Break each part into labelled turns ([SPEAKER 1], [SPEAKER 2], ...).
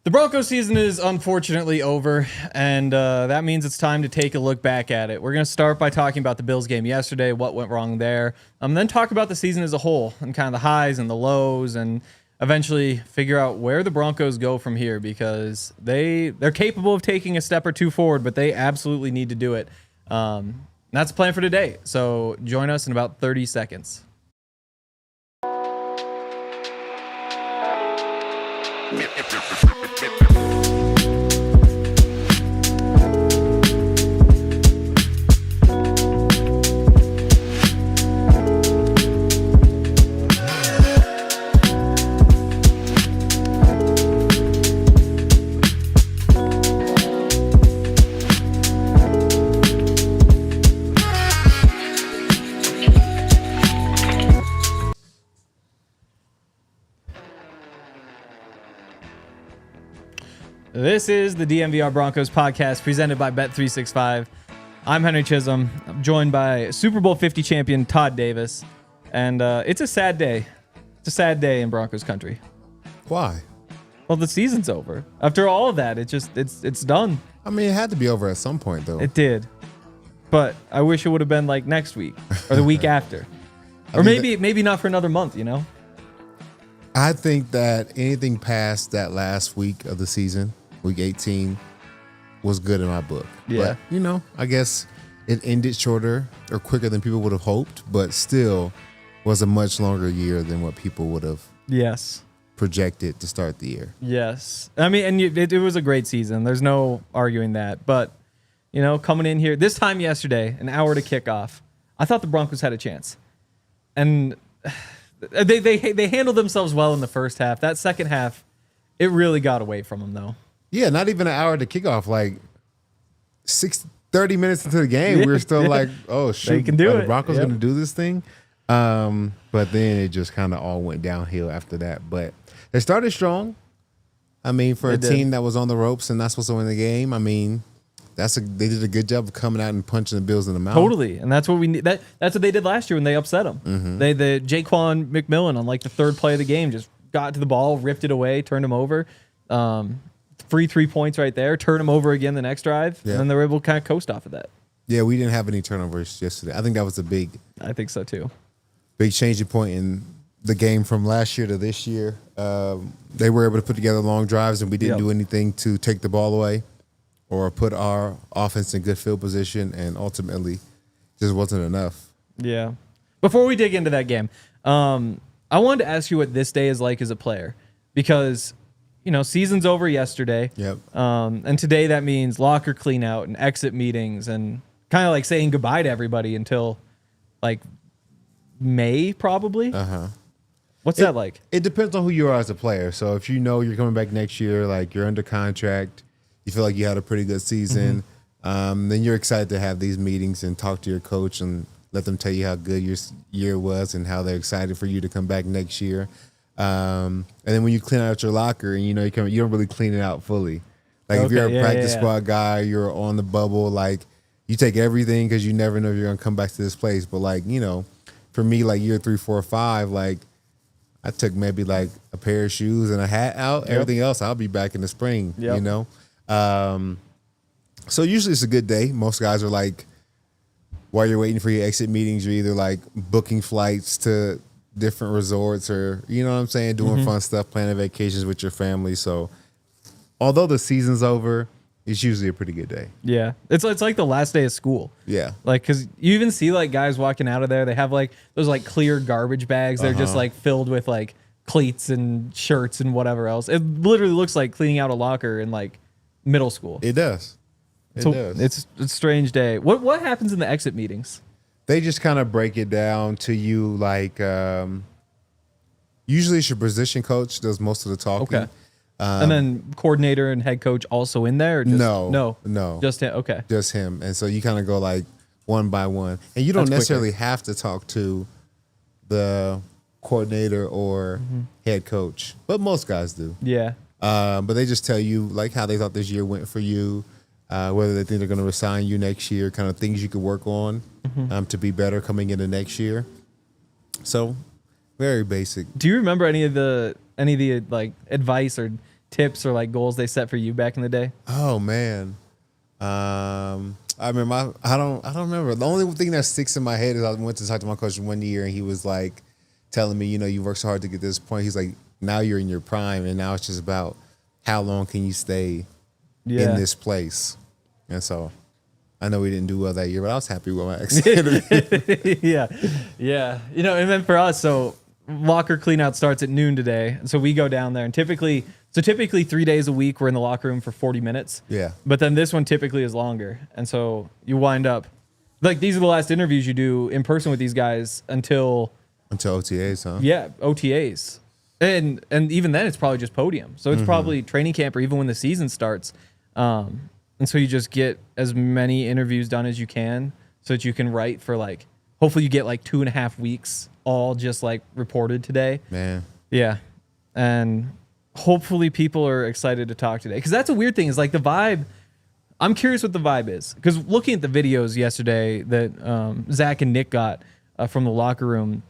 [SPEAKER 1] The Broncos season is unfortunately over, and that means it's time to take a look back at it. We're going to start by talking about the Bills game yesterday, what went wrong there, then talk about the season as a whole and kind of the highs and the lows, and eventually figure out where the Broncos go from here, because they're capable of taking a step or two forward, but they absolutely need to do it. That's the plan for today. So join us in about 30 seconds. This is the DNVR Broncos Podcast presented by Bet365. I'm Henry Chisholm. I'm joined by Super Bowl 50 champion Todd Davis. And it's a sad day. It's a sad day in Broncos Country.
[SPEAKER 2] Why?
[SPEAKER 1] Well, the season's over. After all of that, it's done.
[SPEAKER 2] I mean, it had to be over at some point, though.
[SPEAKER 1] It did. But I wish it would have been like next week or the week after. Or maybe not for another month, you know?
[SPEAKER 2] I think that anything past that last week of the season, week 18, was good in my book.
[SPEAKER 1] Yeah.
[SPEAKER 2] But, I guess it ended shorter or quicker than people would have hoped, but still was a much longer year than what people would have projected to start the year.
[SPEAKER 1] Yes. I mean, and it was a great season. There's no arguing that. But, coming in here, this time yesterday, an hour to kick off, I thought the Broncos had a chance. And they handled themselves well in the first half. That second half, it really got away from them, though.
[SPEAKER 2] Yeah, not even an hour to kick off. Like 30 minutes into the game, we were still like, oh, shoot.
[SPEAKER 1] They can do it.
[SPEAKER 2] The Broncos going to do this thing? But then it just kind of all went downhill after that. But they started strong. I mean, for a team that was on the ropes and not supposed to win the game, I mean, they did a good job of coming out and punching the Bills in the mouth.
[SPEAKER 1] Totally, and that's what we need. That's what they did last year when they upset them.
[SPEAKER 2] Mm-hmm.
[SPEAKER 1] The Jaquan McMillan on like the third play of the game just got to the ball, ripped it away, turned him over. Free 3 points right there, turn him over again the next drive, and then they were able to kind of coast off of that.
[SPEAKER 2] Yeah, we didn't have any turnovers yesterday. I think that was a
[SPEAKER 1] I think so too.
[SPEAKER 2] Big changing point in the game from last year to this year. They were able to put together long drives, and we didn't do anything to take the ball away or put our offense in good field position, and ultimately just wasn't enough.
[SPEAKER 1] Yeah. Before we dig into that game, I wanted to ask you what this day is like as a player, because season's over yesterday.
[SPEAKER 2] Yep.
[SPEAKER 1] And today that means locker clean out and exit meetings and kind of like saying goodbye to everybody until like May probably.
[SPEAKER 2] Uh-huh.
[SPEAKER 1] What's that like?
[SPEAKER 2] It depends on who you are as a player. So if you're coming back next year, like you're under contract, you feel like you had a pretty good season, then you're excited to have these meetings and talk to your coach and let them tell you how good your year was and how they're excited for you to come back next year. And then when you clean out your locker and you don't really clean it out fully. Like if you're a practice squad guy, you're on the bubble, like you take everything because you never know if you're gonna come back to this place. But like, for me, like year 3, 4, 5, like I took maybe like a pair of shoes and a hat out. Everything else, I'll be back in the spring, So usually it's a good day. Most guys are like, while you're waiting for your exit meetings, you're either like booking flights to different resorts or, doing fun stuff, planning vacations with your family. So although the season's over, it's usually a pretty good day.
[SPEAKER 1] Yeah. It's like the last day of school.
[SPEAKER 2] Yeah.
[SPEAKER 1] Like, because you even see like guys walking out of there, they have like those like clear garbage bags. They're just like filled with like cleats and shirts and whatever else. It literally looks like cleaning out a locker in like middle school.
[SPEAKER 2] It does. It does.
[SPEAKER 1] It's a strange day. What happens in the exit meetings?
[SPEAKER 2] They just kind of break it down to you like usually it's your position coach does most of the talking.
[SPEAKER 1] Okay. And then coordinator and head coach also in there? Or just,
[SPEAKER 2] no.
[SPEAKER 1] Just him. Okay.
[SPEAKER 2] Just him. And so you kind of go like one by one. And you don't necessarily have to talk to the coordinator or head coach, but most guys do.
[SPEAKER 1] Yeah.
[SPEAKER 2] But they just tell you like how they thought this year went for you, whether they think they're going to resign you next year, kind of things you could work on to be better coming into next year. So very basic.
[SPEAKER 1] Do you remember any of the like advice or tips or like goals they set for you back in the day?
[SPEAKER 2] Oh man, I remember. I don't remember. The only thing that sticks in my head is I went to talk to my coach one year, and he was like telling me, you worked so hard to get to this point. He's like, now you're in your prime, and now it's just about how long can you stay in this place. And so I know we didn't do well that year, but I was happy with my exit.
[SPEAKER 1] Yeah. And then for us, so locker cleanout starts at noon today. So we go down there, and typically 3 days a week we're in the locker room for 40 minutes.
[SPEAKER 2] Yeah.
[SPEAKER 1] But then this one typically is longer. And so you wind up, like, these are the last interviews you do in person with these guys until
[SPEAKER 2] OTAs, huh?
[SPEAKER 1] Yeah, OTAs. And even then it's probably just podium. So it's probably training camp or even when the season starts. And so you just get as many interviews done as you can so that you can write for, like, hopefully you get like 2.5 weeks all just like reported today.
[SPEAKER 2] Man.
[SPEAKER 1] Yeah. And hopefully people are excited to talk today. Because that's a weird thing is like the vibe. I'm curious what the vibe is. Because looking at the videos yesterday that Zach and Nick got from the locker room,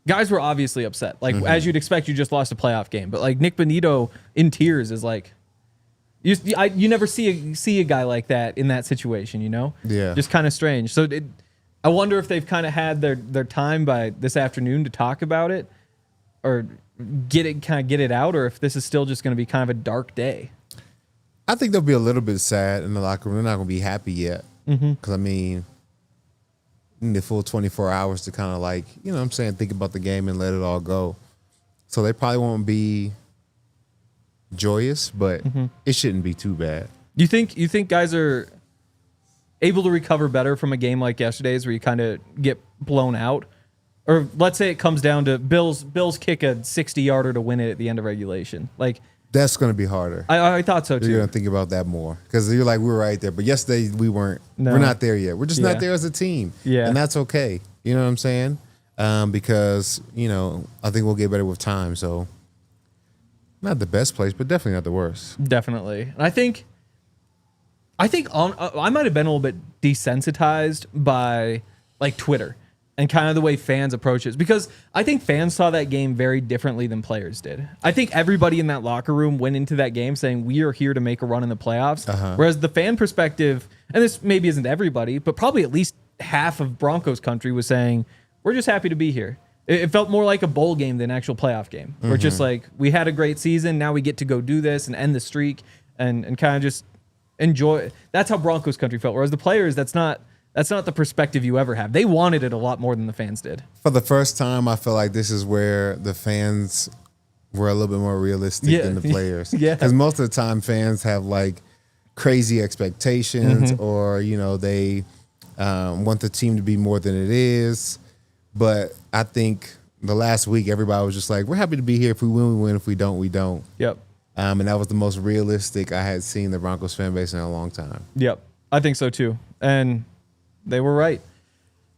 [SPEAKER 1] guys were obviously upset. Like, as you'd expect, you just lost a playoff game. But like Nick Benito in tears is like, you never see a guy like that in that situation,
[SPEAKER 2] Yeah.
[SPEAKER 1] Just kind of strange. So I wonder if they've kind of had their time by this afternoon to talk about it or get it out, or if this is still just going to be kind of a dark day.
[SPEAKER 2] I think they'll be a little bit sad in the locker room. They're not going to be happy yet. Because, I mean, you need the full 24 hours to kind of like, think about the game and let it all go. So they probably won't be joyous, but it shouldn't be too bad.
[SPEAKER 1] You think guys are able to recover better from a game like yesterday's where you kind of get blown out? Or let's say it comes down to Bills kick a 60-yarder to win it at the end of regulation. Like,
[SPEAKER 2] that's going to be harder.
[SPEAKER 1] I thought so too.
[SPEAKER 2] You're going to think about that more because you're like, we're right there. But yesterday we weren't.
[SPEAKER 1] No.
[SPEAKER 2] We're not there yet. We're just not there as a team.
[SPEAKER 1] Yeah.
[SPEAKER 2] And that's okay. You know what I'm saying? Because, I think we'll get better with time. So not the best place, but definitely not the worst.
[SPEAKER 1] Definitely. And I think I might have been a little bit desensitized by like Twitter and kind of the way fans approach it, because I think fans saw that game very differently than players did. I think everybody in that locker room went into that game saying we are here to make a run in the playoffs. Whereas the fan perspective, and this maybe isn't everybody, but probably at least half of Broncos country was saying we're just happy to be here. It felt more like a bowl game than an actual playoff game. We're just like, we had a great season. Now we get to go do this and end the streak and kind of just enjoy. That's how Broncos country felt. Whereas the players, that's not the perspective you ever have. They wanted it a lot more than the fans did.
[SPEAKER 2] For the first time, I feel like this is where the fans were a little bit more realistic than the players. Because most of the time fans have like crazy expectations or, they want the team to be more than it is. But I think the last week, everybody was just like, we're happy to be here. If we win, we win. If we don't, we don't.
[SPEAKER 1] Yep.
[SPEAKER 2] And that was the most realistic I had seen the Broncos fan base in a long time.
[SPEAKER 1] Yep. I think so too. And they were right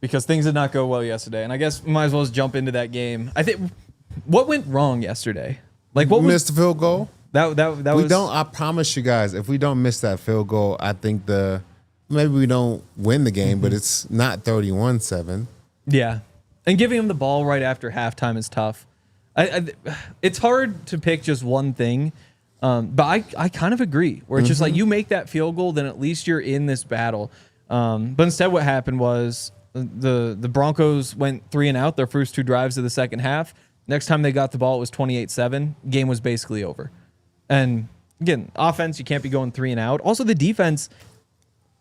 [SPEAKER 1] because things did not go well yesterday. And I guess we might as well just jump into that game. I think what went wrong yesterday? Like what
[SPEAKER 2] missed the field goal?
[SPEAKER 1] That
[SPEAKER 2] we
[SPEAKER 1] was.
[SPEAKER 2] don't. I promise you guys, if we don't miss that field goal, I think maybe we don't win the game, but it's not 31-7.
[SPEAKER 1] Yeah, and giving them the ball right after halftime is tough. It's hard to pick just one thing, but I kind of agree. Where it's just like you make that field goal, then at least you're in this battle. But instead, what happened was the Broncos went 3 and out their first 2 drives of the second half. Next time they got the ball, it was 28-7. Game was basically over. And again, offense, you can't be going 3 and out. Also, the defense,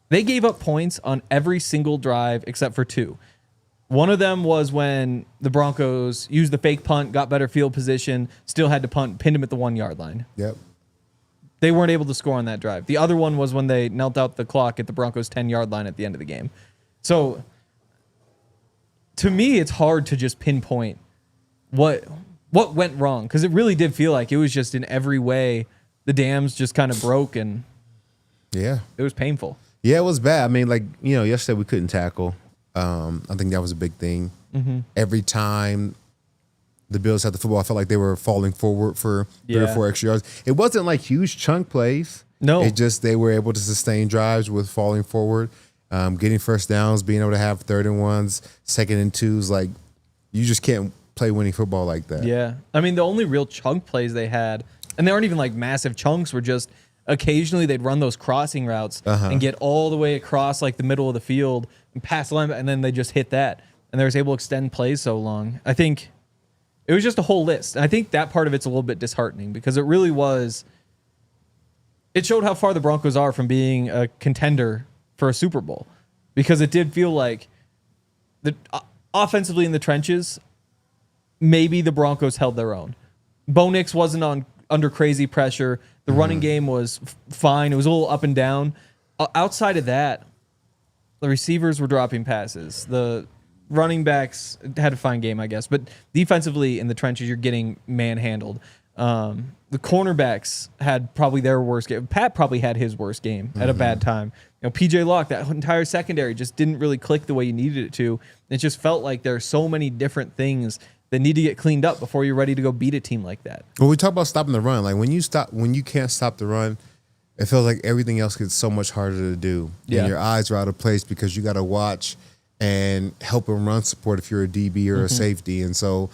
[SPEAKER 1] they gave up points on every single drive except for 2. One of them was when the Broncos used the fake punt, got better field position, still had to punt, pinned him at the 1-yard line.
[SPEAKER 2] Yep.
[SPEAKER 1] They weren't able to score on that drive. The other one was when they knelt out the clock at the Broncos' 10-yard line at the end of the game. So, to me, it's hard to just pinpoint what went wrong, because it really did feel like it was just in every way the dams just kind of broke, and it was painful.
[SPEAKER 2] Yeah, it was bad. I mean, like, yesterday we couldn't tackle. I think that was a big thing. Every time the Bills had the football, I felt like they were falling forward for 3 or 4 extra yards. It wasn't like huge chunk plays.
[SPEAKER 1] No.
[SPEAKER 2] It just they were able to sustain drives with falling forward, getting first downs, being able to have 3rd and 1s, 2nd and 2s. Like, you just can't play winning football like that.
[SPEAKER 1] Yeah. I mean, the only real chunk plays they had, And they aren't even like massive chunks. We're just occasionally they'd run those crossing routes and get all the way across like the middle of the field and pass the line, and then they just hit that. And they was able to extend plays so long. I think it was just a whole list. And I think that part of it's a little bit disheartening because it really was. It showed how far the Broncos are from being a contender for a Super Bowl, because it did feel like the offensively in the trenches, maybe the Broncos held their own. Bo Nix wasn't under crazy pressure. The running game was fine. It was a little up and down. Outside of that, the receivers were dropping passes. The running backs had a fine game, I guess. But defensively in the trenches, you're getting manhandled. The cornerbacks had probably their worst game. Pat probably had his worst game at a bad time. PJ Locke, that entire secondary just didn't really click the way you needed it to. It just felt like there are so many different things that need to get cleaned up before you're ready to go beat a team like that.
[SPEAKER 2] When we talk about stopping the run, like when you can't stop the run, it feels like everything else gets so much harder to do.
[SPEAKER 1] Yeah.
[SPEAKER 2] And your eyes are out of place because you got to watch and help and run support if you're a DB or a safety. And so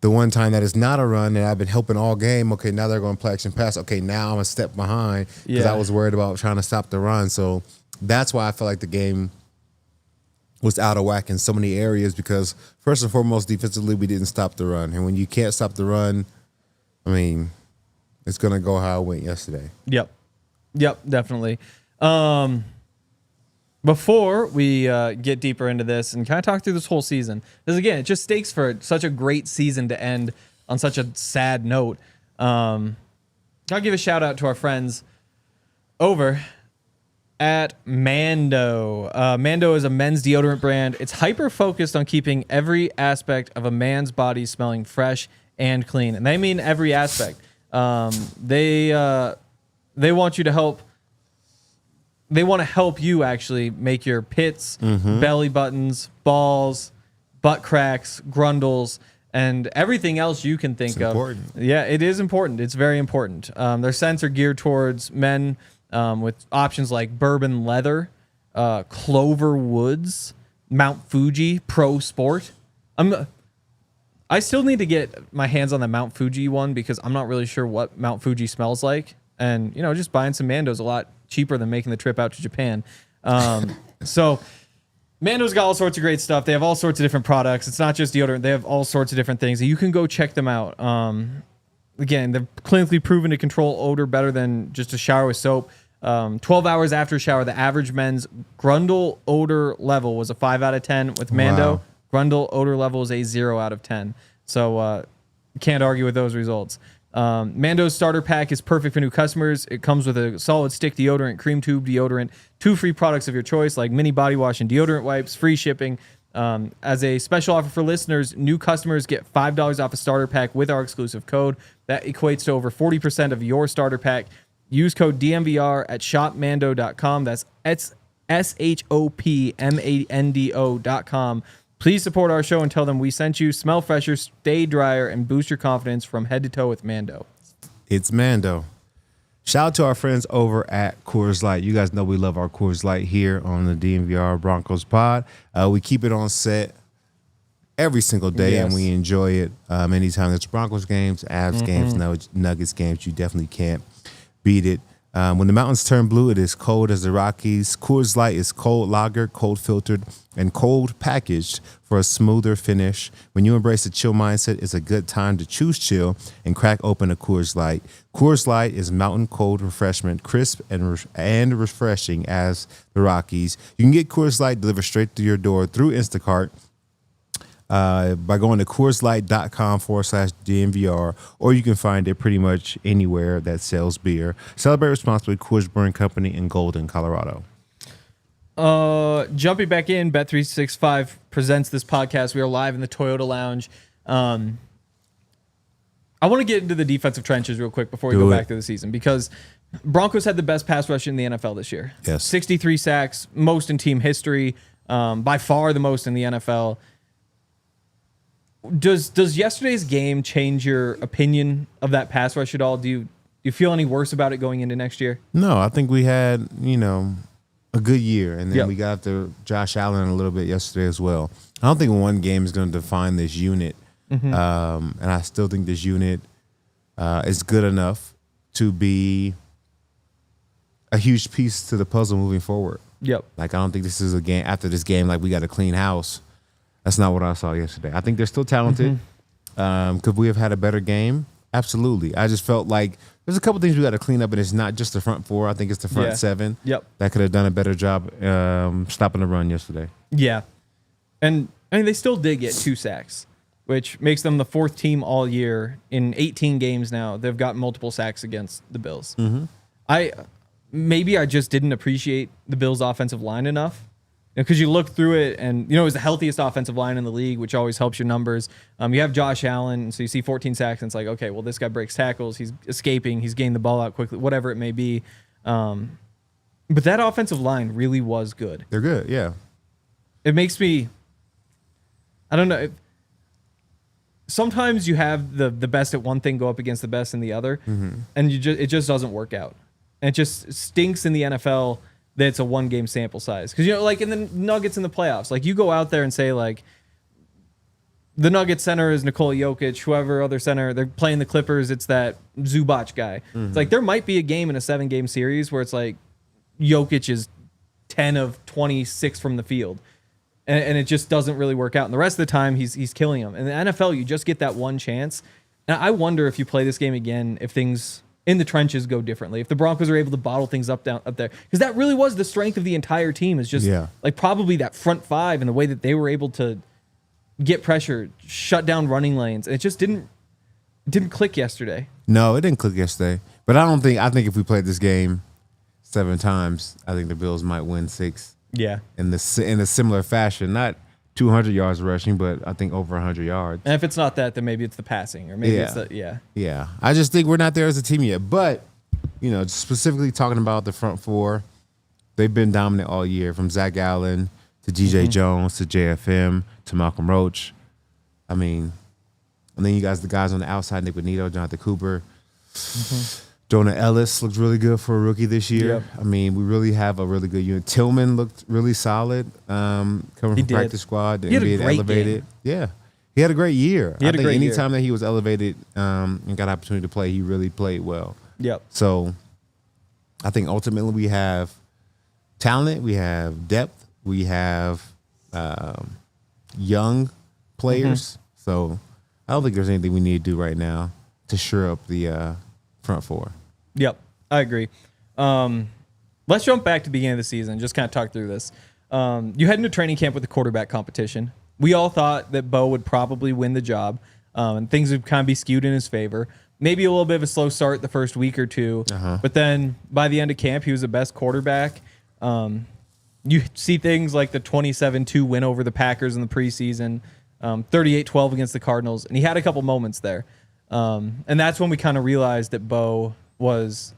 [SPEAKER 2] the one time that is not a run and I've been helping all game, okay, now they're going to play action pass. Okay, now I'm a step behind because I was worried about trying to stop the run. So that's why I feel like the game was out of whack in so many areas, because first and foremost, defensively, we didn't stop the run. And when you can't stop the run, I mean, it's going to go how it went yesterday.
[SPEAKER 1] Yep, definitely. Before we get deeper into this and kind of talk through this whole season, because again, it just stakes for such a great season to end on such a sad note. I'll give a shout out to our friends over at Mando. Mando is a men's deodorant brand. It's hyper focused on keeping every aspect of a man's body smelling fresh and clean, and they mean every aspect. They want you to help. They want to help you actually make your pits, belly buttons, balls, butt cracks, grundles, and everything else you can think of.
[SPEAKER 2] Important.
[SPEAKER 1] Yeah, it is important. It's very important. Their scents are geared towards men with options like bourbon leather, Clover Woods, Mount Fuji, Pro Sport. I still need to get my hands on the Mount Fuji one because I'm not really sure what Mount Fuji smells like. And, just buying some Mando's a lot cheaper than making the trip out to Japan. So Mando's got all sorts of great stuff. They have all sorts of different products. It's not just deodorant. They have all sorts of different things. You can go check them out. Again, they're clinically proven to control odor better than just a shower with soap. 12 hours after a shower, the average men's grundle odor level was a 5 out of 10. With Mando,
[SPEAKER 2] Wow.
[SPEAKER 1] grundle odor level is a 0 out of 10. So you can't argue with those results. Mando's starter pack is perfect for new customers. It comes with a solid stick deodorant, cream tube deodorant, 2 free products of your choice like mini body wash and deodorant wipes, free shipping. As a special offer for listeners, new customers get $5 off a starter pack with our exclusive code. That equates to over 40% of your starter pack. Use code DNVR at shopmando.com. That's SHOPMANDO.com. Please support our show and tell them we sent you. Smell fresher, stay drier, and boost your confidence from head to toe with Mando.
[SPEAKER 2] It's Mando. Shout out to our friends over at Coors Light. You guys know we love our Coors Light here on the DNVR Broncos Pod. We keep it on set every single day, and we enjoy it. Anytime there's Broncos games, Avs games, Nuggets games, you definitely can't beat it. When the mountains turn blue, it is cold as the Rockies. Coors Light is cold lager, cold filtered, and cold packaged for a smoother finish. When you embrace a chill mindset, it's a good time to choose chill and crack open a Coors Light. Coors Light is mountain cold refreshment, crisp and refreshing as the Rockies. You can get Coors Light delivered straight to your door through Instacart by going to CoorsLight.com/DNVR, or you can find it pretty much anywhere that sells beer. Celebrate responsibly. Coors Brewing Company in Golden, Colorado.
[SPEAKER 1] Jumping back in, Bet365 presents this podcast. We are live in the Toyota Lounge. I want to get into the defensive trenches real quick before we go back to the season, because Broncos had the best pass rush in the NFL this year.
[SPEAKER 2] Yes.
[SPEAKER 1] 63 sacks, most in team history, by far the most in the NFL. Does yesterday's game change your opinion of that pass rush at all? Do you feel any worse about it going into next year?
[SPEAKER 2] No, I think we had, a good year, and then we got after Josh Allen a little bit yesterday as well. I don't think one game is going to define this unit, and I still think this unit is good enough to be a huge piece to the puzzle moving forward.
[SPEAKER 1] Yep.
[SPEAKER 2] Like, I don't think this is a game after this game, like we got a clean house. That's not what I saw yesterday. I think they're still talented. Could we have had a better game? Absolutely. I just felt like there's a couple things we got to clean up, and it's not just the front four. I think it's the front seven.
[SPEAKER 1] Yep.
[SPEAKER 2] That could have done a better job stopping the run yesterday.
[SPEAKER 1] Yeah. And I mean, they still did get 2 sacks, which makes them the 4th team all year in 18 games now. They've gotten multiple sacks against the Bills. Maybe I just didn't appreciate the Bills' offensive line enough. Because you look through it, and it was the healthiest offensive line in the league, which always helps your numbers. You have Josh Allen, so you see 14 sacks, and it's like, okay, well, this guy breaks tackles, he's escaping, he's getting the ball out quickly, whatever it may be. But that offensive line really was good.
[SPEAKER 2] They're good, yeah.
[SPEAKER 1] It makes me, I don't know. Sometimes you have the best at one thing go up against the best in the other, and it just doesn't work out. And it just stinks in the NFL that it's a 1-game sample size. Because, like in the Nuggets in the playoffs, like you go out there and say, like, the Nuggets center is Nikola Jokic, whoever other center, they're playing the Clippers, it's that Zubac guy. It's like there might be a game in a 7-game series where it's like Jokic is 10 of 26 from the field. And it just doesn't really work out. And the rest of the time, he's killing them. In the NFL, you just get that one chance. And I wonder if you play this game again, if things in the trenches go differently. If the Broncos are able to bottle things up there. Because that really was the strength of the entire team, is just like probably that front 5 and the way that they were able to get pressure, shut down running lanes. And it just didn't click yesterday.
[SPEAKER 2] No, it didn't click yesterday. But I think if we played this game 7 times, I think the Bills might win 6.
[SPEAKER 1] Yeah.
[SPEAKER 2] In a similar fashion. Not 200 yards rushing, but I think over 100 yards.
[SPEAKER 1] And if it's not that, then maybe it's the passing, or maybe it's the
[SPEAKER 2] Yeah. I just think we're not there as a team yet. But, specifically talking about the front 4, they've been dominant all year, from Zach Allen to DJ Jones to JFM to Malcolm Roach. I mean, and then you guys, the guys on the outside, Nick Benito, Jonathan Cooper. Jonah Ellis looked really good for a rookie this year.
[SPEAKER 1] Yep.
[SPEAKER 2] I mean, we really have a really good unit. Tillman looked really solid coming from practice squad and being elevated. Game. Yeah. He had a great year. I think anytime that he was elevated and got an opportunity to play, he really played well.
[SPEAKER 1] Yep.
[SPEAKER 2] So I think ultimately we have talent, we have depth, we have young players. So I don't think there's anything we need to do right now to shore up the front 4.
[SPEAKER 1] Yep, I agree. Let's jump back to the beginning of the season, just kind of talk through this. You head into training camp with the quarterback competition. We all thought that Bo would probably win the job, and things would kind of be skewed in his favor. Maybe a little bit of a slow start the first week or two, but then by the end of camp, he was the best quarterback. You see things like the 27-2 win over the Packers in the preseason, 38-12 against the Cardinals, and he had a couple moments there. And that's when we kind of realized that Bo was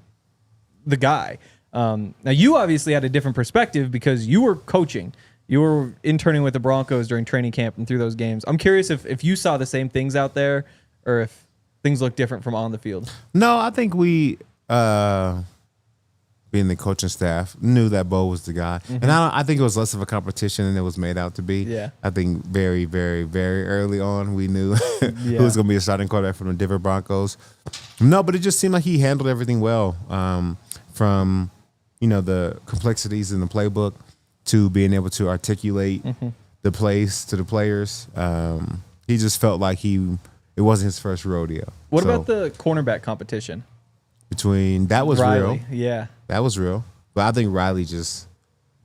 [SPEAKER 1] the guy. Now, you obviously had a different perspective because you were coaching. You were interning with the Broncos during training camp and through those games. I'm curious if you saw the same things out there or if things look different from on the field.
[SPEAKER 2] No, I think we, being the coaching staff, knew that Bo was the guy. And I think it was less of a competition than it was made out to be.
[SPEAKER 1] Yeah. I
[SPEAKER 2] think very, very, very early on we knew who was going to be a starting quarterback from the Denver Broncos. No, but it just seemed like he handled everything well, from the complexities in the playbook to being able to articulate the plays to the players. He just felt like it wasn't his first rodeo.
[SPEAKER 1] What about the cornerback competition?
[SPEAKER 2] That was
[SPEAKER 1] Riley,
[SPEAKER 2] real.
[SPEAKER 1] Yeah.
[SPEAKER 2] That was real. But I think Riley just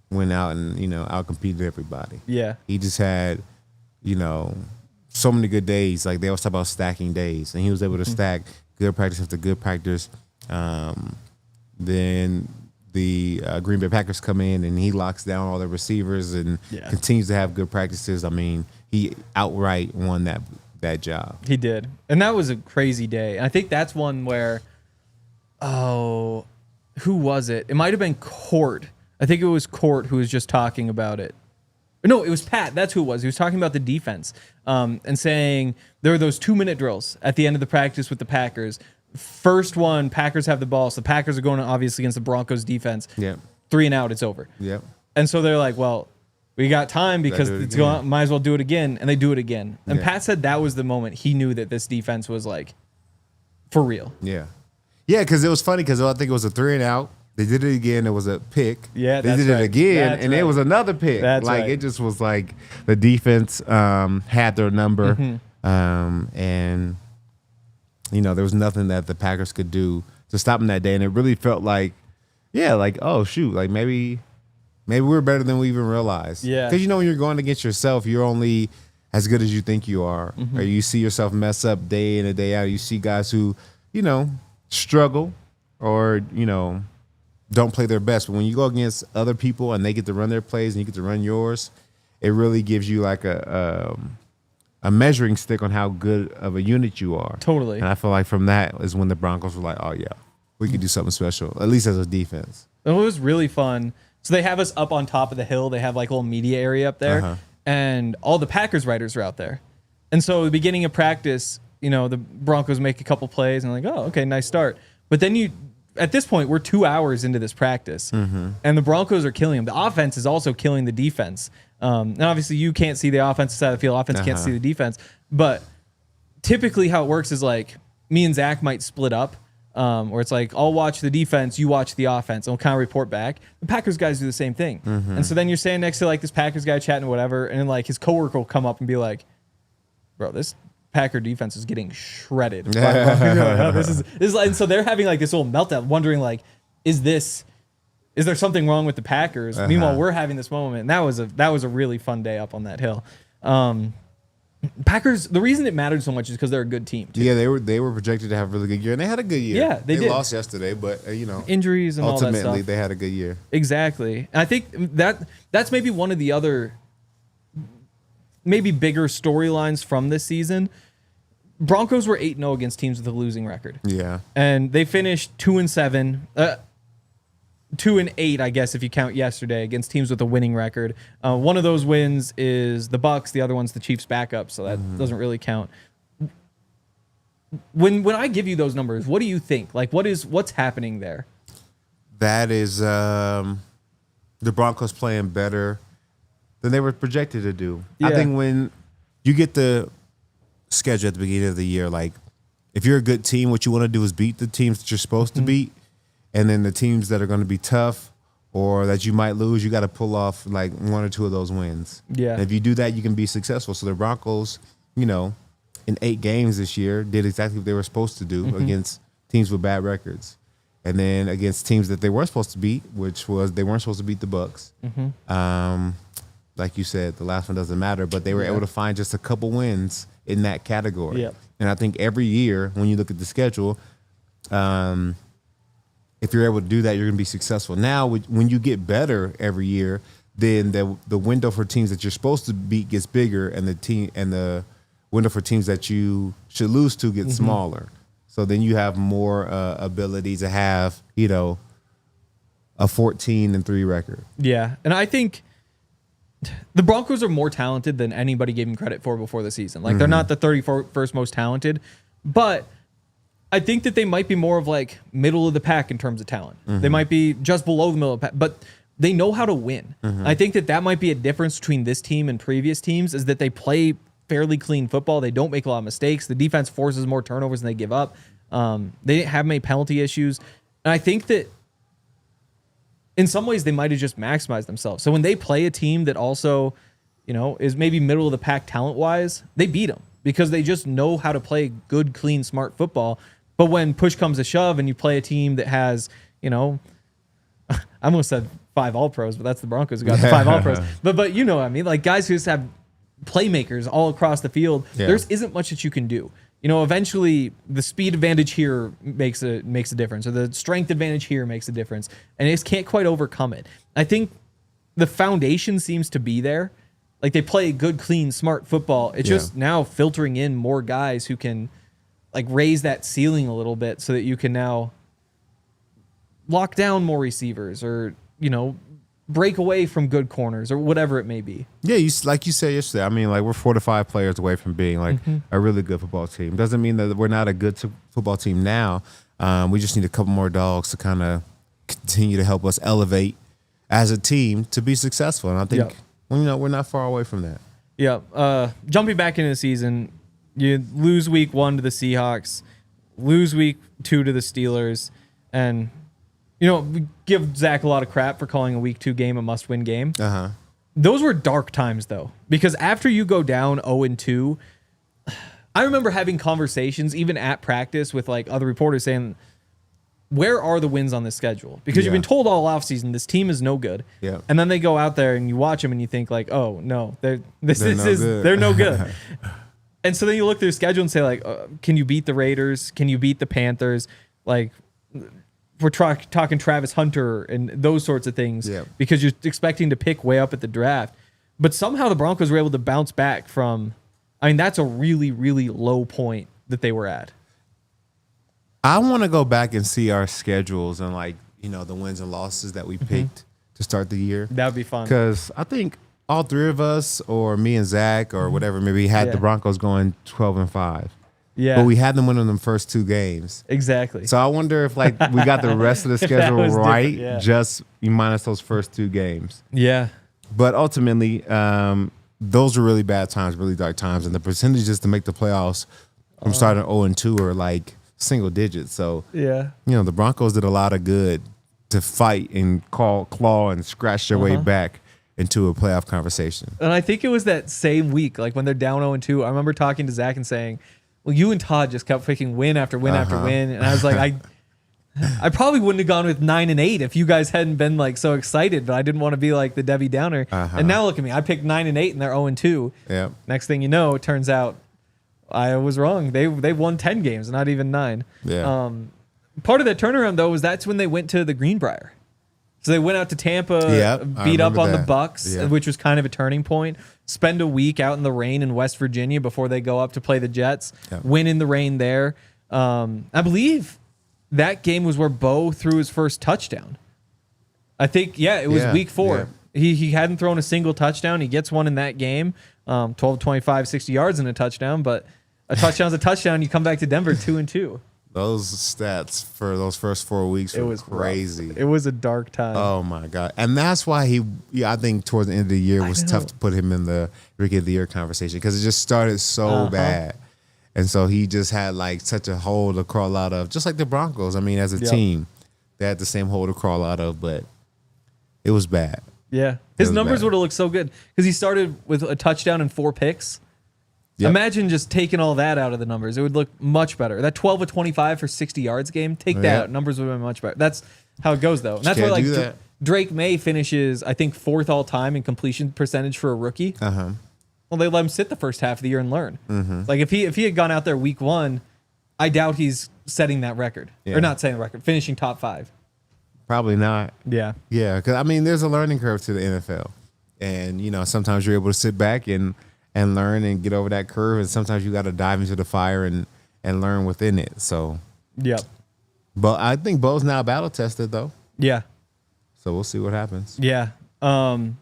[SPEAKER 2] went out and, outcompeted everybody.
[SPEAKER 1] Yeah.
[SPEAKER 2] He just had, so many good days. Like they always talk about stacking days. And he was able to stack good practice after good practice. Then the Green Bay Packers come in and he locks down all the receivers and continues to have good practices. I mean, he outright won that job.
[SPEAKER 1] He did. And that was a crazy day. And I think that's one where, who was it? It might have been Court. I think it was Court who was just talking about it. No, it was Pat. That's who it was. He was talking about the defense and saying there were those 2-minute drills at the end of the practice with the Packers. First one, Packers have the ball. So the Packers are going obviously against the Broncos defense.
[SPEAKER 2] Yeah.
[SPEAKER 1] 3 and out, it's over.
[SPEAKER 2] Yeah.
[SPEAKER 1] And so they're like, well, we got time because it's going, might as well do it again. And they do it again. And Pat said that was the moment he knew that this defense was like for real.
[SPEAKER 2] Yeah. Yeah, because it was funny because I think it was a 3-and-out. They did it again. It was a pick.
[SPEAKER 1] Yeah,
[SPEAKER 2] they
[SPEAKER 1] that's
[SPEAKER 2] did it
[SPEAKER 1] right.
[SPEAKER 2] again,
[SPEAKER 1] That's
[SPEAKER 2] and
[SPEAKER 1] right.
[SPEAKER 2] it was another pick.
[SPEAKER 1] That's
[SPEAKER 2] like
[SPEAKER 1] right.
[SPEAKER 2] it just was like the defense had their number,
[SPEAKER 1] Mm-hmm.
[SPEAKER 2] and there was nothing that the Packers could do to stop them that day. And it really felt like, oh shoot, like maybe we're better than we even realized.
[SPEAKER 1] Yeah,
[SPEAKER 2] because when you're going against yourself, you're only as good as you think you are,
[SPEAKER 1] Mm-hmm.
[SPEAKER 2] or you see yourself mess up day in and day out. You see guys who struggle or don't play their best. But when you go against other people and they get to run their plays and you get to run yours, it really gives you like a measuring stick on how good of a unit you are.
[SPEAKER 1] Totally.
[SPEAKER 2] And I feel like from that is when the Broncos were like, oh yeah, we could do something special, at least as a defense.
[SPEAKER 1] It was really fun. So they have us up on top of the hill. They have like a little media area up there, and all the Packers writers are out there. And so at the beginning of practice, the Broncos make a couple plays and like, oh, okay, nice start. But then at this point, we're 2 hours into this practice, and the Broncos are killing them. The offense is also killing the defense. And obviously, you can't see the offensive side of the field. Offense can't see the defense. But typically, how it works is like me and Zach might split up, where it's like I'll watch the defense, you watch the offense, and we'll kind of report back. The Packers guys do the same thing. And so then you're standing next to like this Packers guy chatting whatever, and then like his coworker will come up and be like, "Bro, this Packer defense is getting shredded." You're like, oh, this is like, and so they're having like this little meltdown, wondering like, is there something wrong with the Packers? Meanwhile, we're having this moment, and that was a really fun day up on that hill. Packers, the reason it mattered so much is because they're a good team too.
[SPEAKER 2] Yeah, they were projected to have a really good year, and they had a good year.
[SPEAKER 1] Yeah, they did.
[SPEAKER 2] Lost yesterday, but
[SPEAKER 1] Injuries and all that
[SPEAKER 2] ultimately
[SPEAKER 1] stuff.
[SPEAKER 2] they had a good year.
[SPEAKER 1] Exactly. And I think that's maybe one of the other maybe bigger storylines from this season. Broncos were 8-0 against teams with a losing record.
[SPEAKER 2] Yeah.
[SPEAKER 1] And they finished 2-7, 2-8, I guess, if you count yesterday, against teams with a winning record. One of those wins is the Bucs. The other one's the Chiefs' backup, so that doesn't really count. When I give you those numbers, what do you think? Like, what's happening there?
[SPEAKER 2] That is the Broncos playing better than they were projected to do.
[SPEAKER 1] Yeah.
[SPEAKER 2] I think when you get the schedule at the beginning of the year, like if you're a good team, what you want to do is beat the teams that you're supposed to beat, and then the teams that are going to be tough or that you might lose, you got to pull off like one or two of those wins.
[SPEAKER 1] Yeah.
[SPEAKER 2] And if you do that, you can be successful. So the Broncos, in 8 games this year, did exactly what they were supposed to do against teams with bad records. And then against teams that they weren't supposed to beat, which was they weren't supposed to beat the Bucs. Like you said, the last one doesn't matter, but they were able to find just a couple wins in that category.
[SPEAKER 1] Yep.
[SPEAKER 2] And I think every year when you look at the schedule, if you're able to do that, you're going to be successful. Now, when you get better every year, then the window for teams that you're supposed to beat gets bigger, and the window for teams that you should lose to gets smaller. So then you have more ability to have, a 14-3 record.
[SPEAKER 1] Yeah, and I think the Broncos are more talented than anybody gave them credit for before the season. Like, they're not the 31st most talented, but I think that they might be more of like middle of the pack in terms of talent. They might be just below the middle of the pack, but they know how to win. I think that might be a difference between this team and previous teams, is that they play fairly clean football. They don't make a lot of mistakes. The defense forces more turnovers than they give up. They didn't have many penalty issues. And I think that in some ways they might have just maximized themselves. So when they play a team that also, is maybe middle of the pack talent-wise, they beat them because they just know how to play good, clean, smart football. But when push comes to shove and you play a team that has, I almost said 5 All-Pros, but that's the Broncos who got the 5 All-Pros. But you know what I mean? Like guys who just have playmakers all across the field, there isn't much that you can do. Eventually the speed advantage here makes a difference, or the strength advantage here makes a difference, and they just can't quite overcome it. I think the foundation seems to be there. Like they play good, clean, smart football. It's just now filtering in more guys who can like raise that ceiling a little bit so that you can now lock down more receivers or, break away from good corners or whatever it may be.
[SPEAKER 2] Yeah, like you said yesterday, I mean, like we're 4 to 5 players away from being like a really good football team. Doesn't mean that we're not a good football team now. We just need a couple more dogs to kind of continue to help us elevate as a team to be successful. And I think, we're not far away from that.
[SPEAKER 1] Yeah. Jumping back into the season, you lose week 1 to the Seahawks. lose week 2 to the Steelers, and we give Zach a lot of crap for calling a week 2 game a must-win game. Those were dark times, though, because after you go down 0-2, I remember having conversations even at practice with like other reporters saying, where are the wins on this schedule? Because you've been told all offseason this team is no good.
[SPEAKER 2] Yeah.
[SPEAKER 1] And then they go out there and you watch them and you think like, oh no, they're no good. And so then you look through the schedule and say like, can you beat the Raiders? Can you beat the Panthers? Like we're talking Travis Hunter and those sorts of things because you're expecting to pick way up at the draft. But somehow the Broncos were able to bounce back from, that's a really, really low point that they were at.
[SPEAKER 2] I want to go back and see our schedules and the wins and losses that we picked to start the year.
[SPEAKER 1] That would be fun.
[SPEAKER 2] Because I think all three of us or me and Zach or whatever, maybe had the Broncos going 12-5.
[SPEAKER 1] Yeah.
[SPEAKER 2] But we had them winning them first 2 games.
[SPEAKER 1] Exactly.
[SPEAKER 2] So I wonder if we got the rest of the schedule right, just minus those first 2 games.
[SPEAKER 1] Yeah.
[SPEAKER 2] But ultimately, those were really bad times, really dark times. And the percentages to make the playoffs from starting 0-2 are like single digits. So, the Broncos did a lot of good to fight and claw and scratch their way back into a playoff conversation.
[SPEAKER 1] And I think it was that same week, like when they're down 0-2, I remember talking to Zach and saying, well, you and Todd just kept picking win after win after win. And I was like, I probably wouldn't have gone with 9-8 if you guys hadn't been like so excited, but I didn't want to be like the Debbie Downer. And now look at me. I picked 9-8 and they're 0-2.
[SPEAKER 2] Yeah.
[SPEAKER 1] Next thing you know, it turns out I was wrong. They won 10 games, not even 9.
[SPEAKER 2] Yeah.
[SPEAKER 1] Part of that turnaround though was that's when they went to the Greenbrier. So they went out to Tampa, beat up on the Bucks, which was kind of a turning point. Spend a week out in the rain in West Virginia before they go up to play the Jets. Win in the rain there. I believe that game was where Bo threw his first touchdown. I think, it was week 4. Yeah. He hadn't thrown a single touchdown. He gets one in that game. 12, 25, 60 yards in a touchdown. But a touchdown's a touchdown. You come back to Denver 2-2.
[SPEAKER 2] Those stats for those first 4 weeks were crazy.
[SPEAKER 1] Rough. It was a dark time.
[SPEAKER 2] Oh, my God. And that's why I think towards the end of the year, it was tough to put him in the Rookie of the Year conversation because it just started so bad. And so he just had like such a hole to crawl out of, just like the Broncos. I mean, as a team, they had the same hole to crawl out of, but it was bad.
[SPEAKER 1] Yeah. His numbers would have looked so good because he started with a touchdown and 4 picks. Yep. Imagine just taking all that out of the numbers. It would look much better. That 12 of 25 for 60 yards game, take that out. Numbers would have been much better. That's how it goes, though. And that's why Drake May finishes, I think, 4th all time in completion percentage for a rookie. Well, they let him sit the first half of the year and learn. Like if he had gone out there week 1, I doubt he's setting that record. Or not setting the record, finishing top 5.
[SPEAKER 2] Probably not.
[SPEAKER 1] Yeah.
[SPEAKER 2] Yeah, because, there's a learning curve to the NFL. And, sometimes you're able to sit back and learn and get over that curve. And sometimes you got to dive into the fire and learn within it. So, but I think Bo's now battle tested, though.
[SPEAKER 1] Yeah.
[SPEAKER 2] So we'll see what happens.
[SPEAKER 1] Yeah.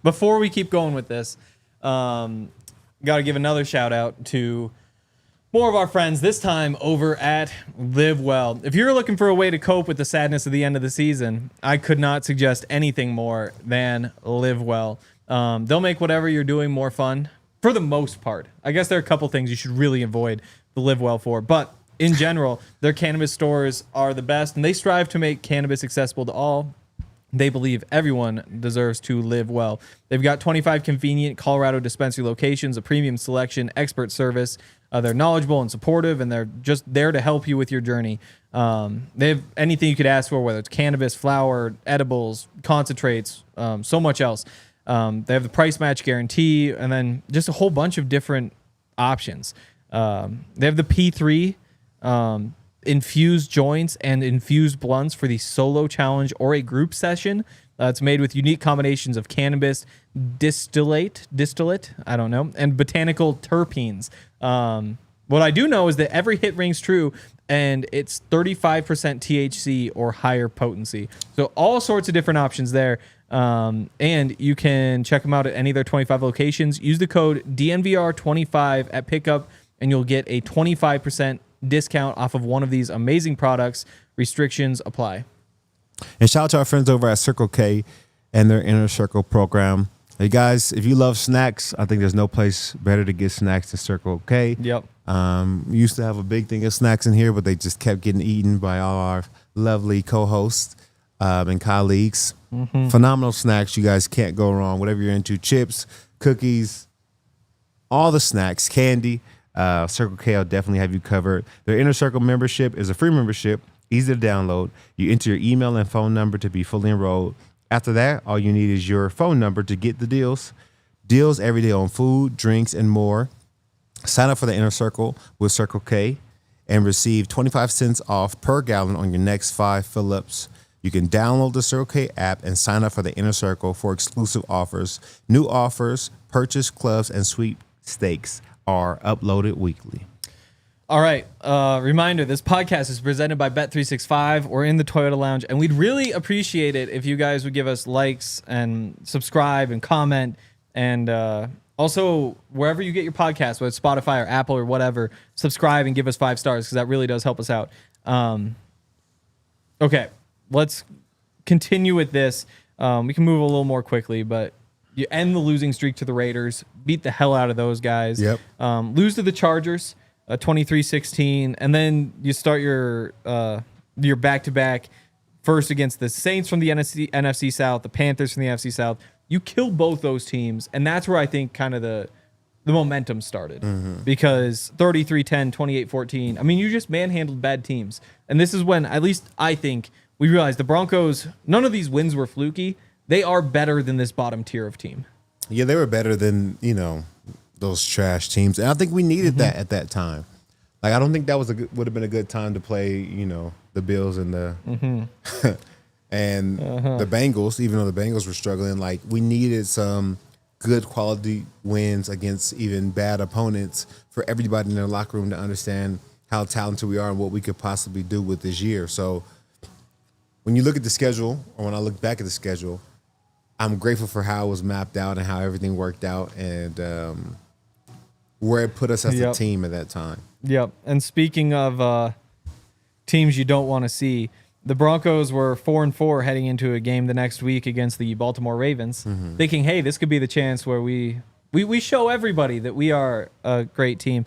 [SPEAKER 1] Before we keep going with this, got to give another shout out to more of our friends, this time over at Live Well. If you're looking for a way to cope with the sadness of the end of the season, I could not suggest anything more than Live Well. They'll make whatever you're doing more fun. For the most part. I guess there are a couple things you should really avoid the Live Well for. But in general, their cannabis stores are the best, and they strive to make cannabis accessible to all. They believe everyone deserves to live well. They've got 25 convenient Colorado dispensary locations, a premium selection, expert service. They're knowledgeable and supportive, and they're just there to help you with your journey. They have anything you could ask for, whether it's cannabis, flower, edibles, concentrates, so much else. They have the price match guarantee, and then just a whole bunch of different options. They have the P3 infused joints and infused blunts for the solo challenge or a group session. It's made with unique combinations of cannabis, distillate, I don't know, and botanical terpenes. What I do know is that every hit rings true, and it's 35% THC or higher potency. So all sorts of different options there. And you can check them out at any of their 25 locations. Use the code DNVR25 at pickup, and you'll get a 25% discount off of one of these amazing products. Restrictions apply.
[SPEAKER 2] And shout out to our friends over at Circle K and their Inner Circle program. Hey guys, if you love snacks, I think there's no place better to get snacks than Circle K.
[SPEAKER 1] Yep.
[SPEAKER 2] We used to have a big thing of snacks in here, but they just kept getting eaten by all our lovely co-hosts and colleagues. Phenomenal snacks. You guys can't go wrong. Whatever you're into, chips, cookies, all the snacks, candy. Circle K will definitely have you covered. Their Inner Circle membership is a free membership, easy to download. You enter your email and phone number to be fully enrolled. After that, all you need is your phone number to get the deals. Deals every day on food, drinks, and more. Sign up for the Inner Circle with Circle K and receive 25 cents off per gallon on your next 5 fill-ups. You can download the Circle K app and sign up for the Inner Circle for exclusive offers. New offers, purchase clubs, and sweepstakes are uploaded weekly.
[SPEAKER 1] All right. Reminder, this podcast is presented by Bet365. We're in the Toyota Lounge, and we'd really appreciate it if you guys would give us likes and subscribe and comment. And also, wherever you get your podcast, whether it's Spotify or Apple or whatever, subscribe and give us 5 stars because that really does help us out. Okay. Let's continue with this. We can move a little more quickly, but you end the losing streak to the Raiders, beat the hell out of those guys.
[SPEAKER 2] Yep.
[SPEAKER 1] Lose to the Chargers, 23-16, and then you start your back-to-back first against the Saints from the NFC South, the Panthers from the NFC South. You kill both those teams, and that's where I think kind of the momentum started because 33-10, 28-14. I mean, you just manhandled bad teams. And this is when, at least I think, we realized the Broncos, none of these wins were fluky. They are better than this bottom tier of team.
[SPEAKER 2] Yeah, they were better than, those trash teams. And I think we needed that at that time. Like, I don't think that would have been a good time to play, the Bills and the and the Bengals, even though the Bengals were struggling. Like, we needed some good quality wins against even bad opponents for everybody in their locker room to understand how talented we are and what we could possibly do with this year. So when you look at the schedule, or when I look back at the schedule, I'm grateful for how it was mapped out and how everything worked out and where it put us as a team at that time.
[SPEAKER 1] Yep. And speaking of teams you don't want to see, the Broncos were 4-4 heading into a game the next week against the Baltimore Ravens, thinking, hey, this could be the chance where we show everybody that we are a great team.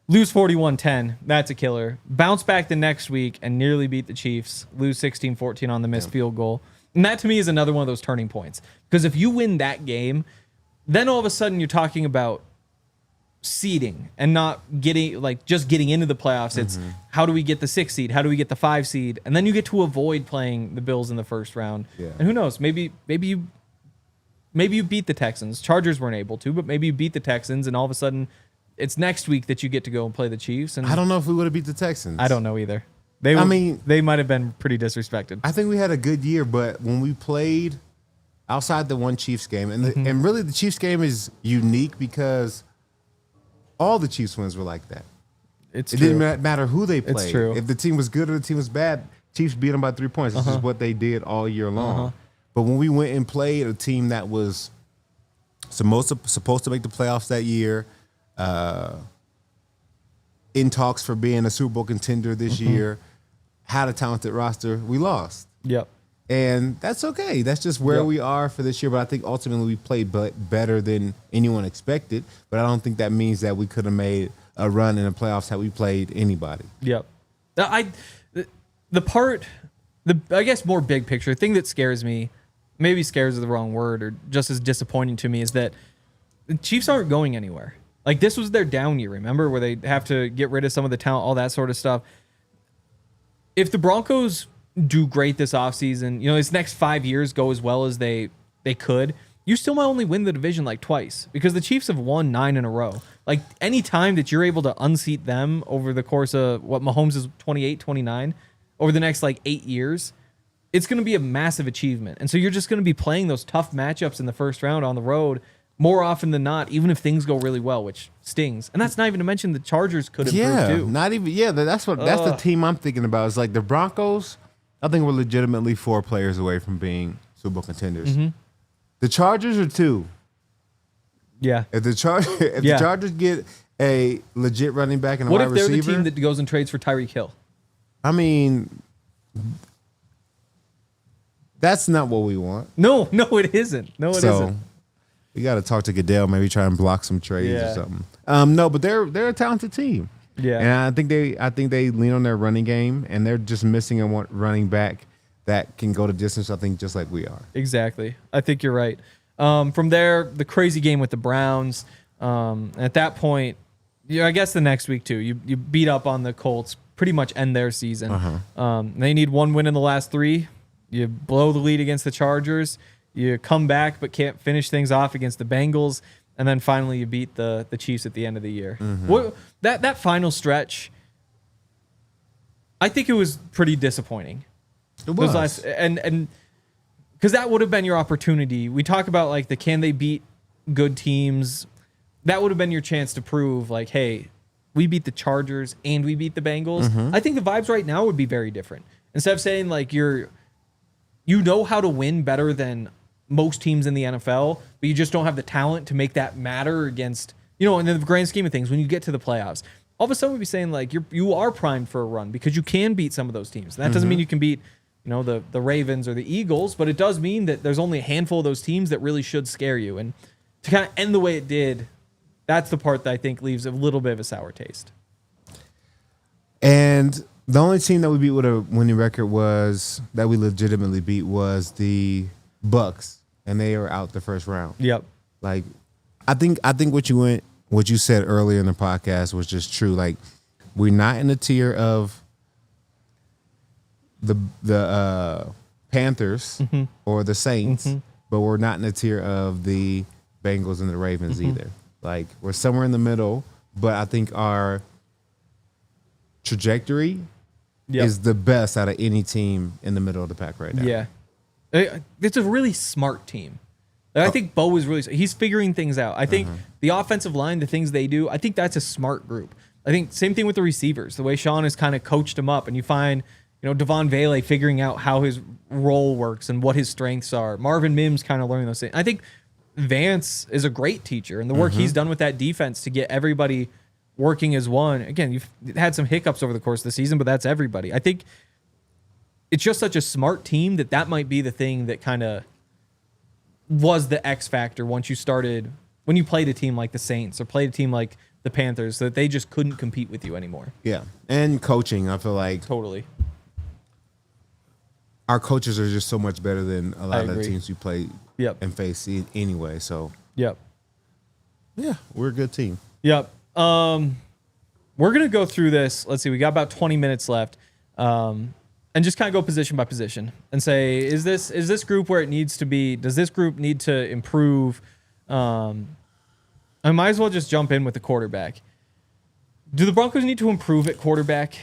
[SPEAKER 1] Lose 41-10. That's a killer. Bounce back the next week and nearly beat the Chiefs. Lose 16-14 on the missed field goal. And that, to me, is another one of those turning points. Because if you win that game, then all of a sudden you're talking about seeding and not just getting into the playoffs. It's how do we get the 6 seed? How do we get the 5 seed? And then you get to avoid playing the Bills in the first round. Yeah. And who knows? Maybe you beat the Texans. Chargers weren't able to, but maybe you beat the Texans, and all of a sudden it's next week that you get to go and play the Chiefs. And
[SPEAKER 2] I don't know if we would have beat the Texans.
[SPEAKER 1] I don't know either. They might have been pretty disrespected.
[SPEAKER 2] I think we had a good year, but when we played outside the one Chiefs game, and really the Chiefs game is unique because all the Chiefs wins were like that. It didn't matter who they played.
[SPEAKER 1] It's true.
[SPEAKER 2] If the team was good or the team was bad, Chiefs beat them by 3 points. This is what they did all year long. But when we went and played a team that was supposed to make the playoffs that year, in talks for being a Super Bowl contender this year, had a talented roster, we lost.
[SPEAKER 1] Yep.
[SPEAKER 2] And that's okay. That's just where we are for this year. But I think ultimately we played better than anyone expected. But I don't think that means that we could have made a run in the playoffs had we played anybody.
[SPEAKER 1] Yep. I guess more big picture thing that scares me, maybe scares is the wrong word, or just as disappointing to me, is that the Chiefs aren't going anywhere. Like, this was their down year, remember, where they have to get rid of some of the talent, all that sort of stuff. If the Broncos do great this offseason, this next 5 years go as well as they could, you still might only win the division like twice because the Chiefs have won 9 in a row. Like, any time that you're able to unseat them over the course of what Mahomes is 28, 29, over the next 8 years, it's going to be a massive achievement. And so you're just going to be playing those tough matchups in the first round on the road more often than not, even if things go really well, which stings. And that's not even to mention the Chargers could improve too.
[SPEAKER 2] Not even. Yeah, that's the team I'm thinking about. It's like the Broncos. I think we're legitimately 4 players away from being Super Bowl contenders. The Chargers are 2.
[SPEAKER 1] Yeah.
[SPEAKER 2] If the Chargers get a legit running back and a wide receiver,
[SPEAKER 1] what if they're the team that goes and trades for Tyreek Hill?
[SPEAKER 2] I mean, that's not what we want.
[SPEAKER 1] No, it isn't. No, it isn't.
[SPEAKER 2] We got to talk to Goodell, maybe try and block some trades or something. No, but they're a talented team.
[SPEAKER 1] Yeah.
[SPEAKER 2] And I think they lean on their running game, and they're just missing a running back that can go the distance, I think, just like we are.
[SPEAKER 1] Exactly. I think you're right. From there, the crazy game with the Browns. At that point, I guess the next week too, you beat up on the Colts, pretty much end their season. They need one win in the last 3. You blow the lead against the Chargers. You come back but can't finish things off against the Bengals. And then finally you beat the Chiefs at the end of the year. That final stretch, I think it was pretty disappointing.
[SPEAKER 2] It was.
[SPEAKER 1] And because that would have been your opportunity. We talk about like can they beat good teams? That would have been your chance to prove like, hey, we beat the Chargers and we beat the Bengals. I think the vibes right now would be very different. Instead of saying like you know how to win better than most teams in the NFL, but you just don't have the talent to make that matter against, in the grand scheme of things, when you get to the playoffs. All of a sudden we'd be saying like you are primed for a run because you can beat some of those teams. And that doesn't mean you can beat the Ravens or the Eagles, but it does mean that there's only a handful of those teams that really should scare you. And to kind of end the way it did, that's the part that I think leaves a little bit of a sour taste.
[SPEAKER 2] And the only team that we beat with a winning record that we legitimately beat was the Bucks, and they are out the first round.
[SPEAKER 1] Yep.
[SPEAKER 2] Like, I think what you said earlier in the podcast was just true. Like, we're not in the tier of the Panthers or the Saints, but we're not in the tier of the Bengals and the Ravens either. Like, we're somewhere in the middle, but I think our trajectory is the best out of any team in the middle of the pack right now.
[SPEAKER 1] Yeah. It's a really smart team. I think Bo is he's figuring things out. I think the offensive line, the things they do, I think that's a smart group. I think same thing with the receivers, the way Sean has kind of coached them up, and you find, Devon Vele figuring out how his role works and what his strengths are. Marvin Mims kind of learning those things. I think Vance is a great teacher, and the work he's done with that defense to get everybody working as one. Again, you've had some hiccups over the course of the season, but that's everybody. I think it's just such a smart team that might be the thing that kind of was the X factor when you played a team like the Saints or played a team like the Panthers, that they just couldn't compete with you anymore.
[SPEAKER 2] Yeah. And coaching, I feel like
[SPEAKER 1] totally.
[SPEAKER 2] Our coaches are just so much better than a lot of the teams we play and face anyway. So, yeah, we're a good team.
[SPEAKER 1] Yep. We're going to go through this. Let's see. We got about 20 minutes left. And just kind of go position by position and say, is this group where it needs to be? Does this group need to improve? I might as well just jump in with the quarterback. Do the Broncos need to improve at quarterback?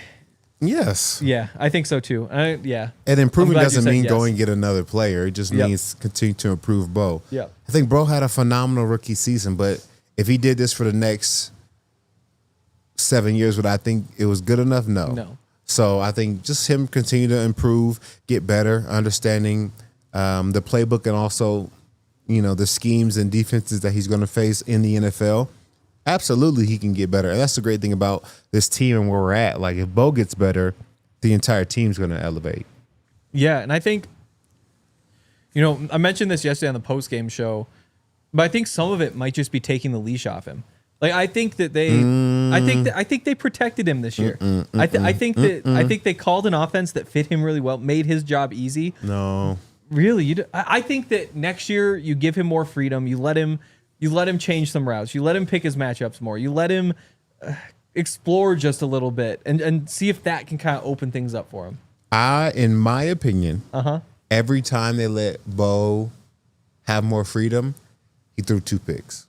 [SPEAKER 2] Yes.
[SPEAKER 1] Yeah, I think so too. Yeah.
[SPEAKER 2] And improving doesn't mean go and get another player. It just means continue to improve Bo.
[SPEAKER 1] Yeah.
[SPEAKER 2] I think Bo had a phenomenal rookie season, but if he did this for the next 7 years, would I think it was good enough? No. So I think just him continue to improve, get better, understanding the playbook and also, the schemes and defenses that he's going to face in the NFL. Absolutely, he can get better. And that's the great thing about this team and where we're at. Like, if Bo gets better, the entire team's going to elevate.
[SPEAKER 1] Yeah, and I think, I mentioned this yesterday on the post-game show, but I think some of it might just be taking the leash off him. Like, I think that I think they protected him this year. I think they called an offense that fit him really well, made his job easy.
[SPEAKER 2] No,
[SPEAKER 1] really, I think that next year you give him more freedom. You let him change some routes. You let him pick his matchups more. You let him explore just a little bit and see if that can kind of open things up for him.
[SPEAKER 2] In my opinion, every time they let Bo have more freedom, he threw 2 picks.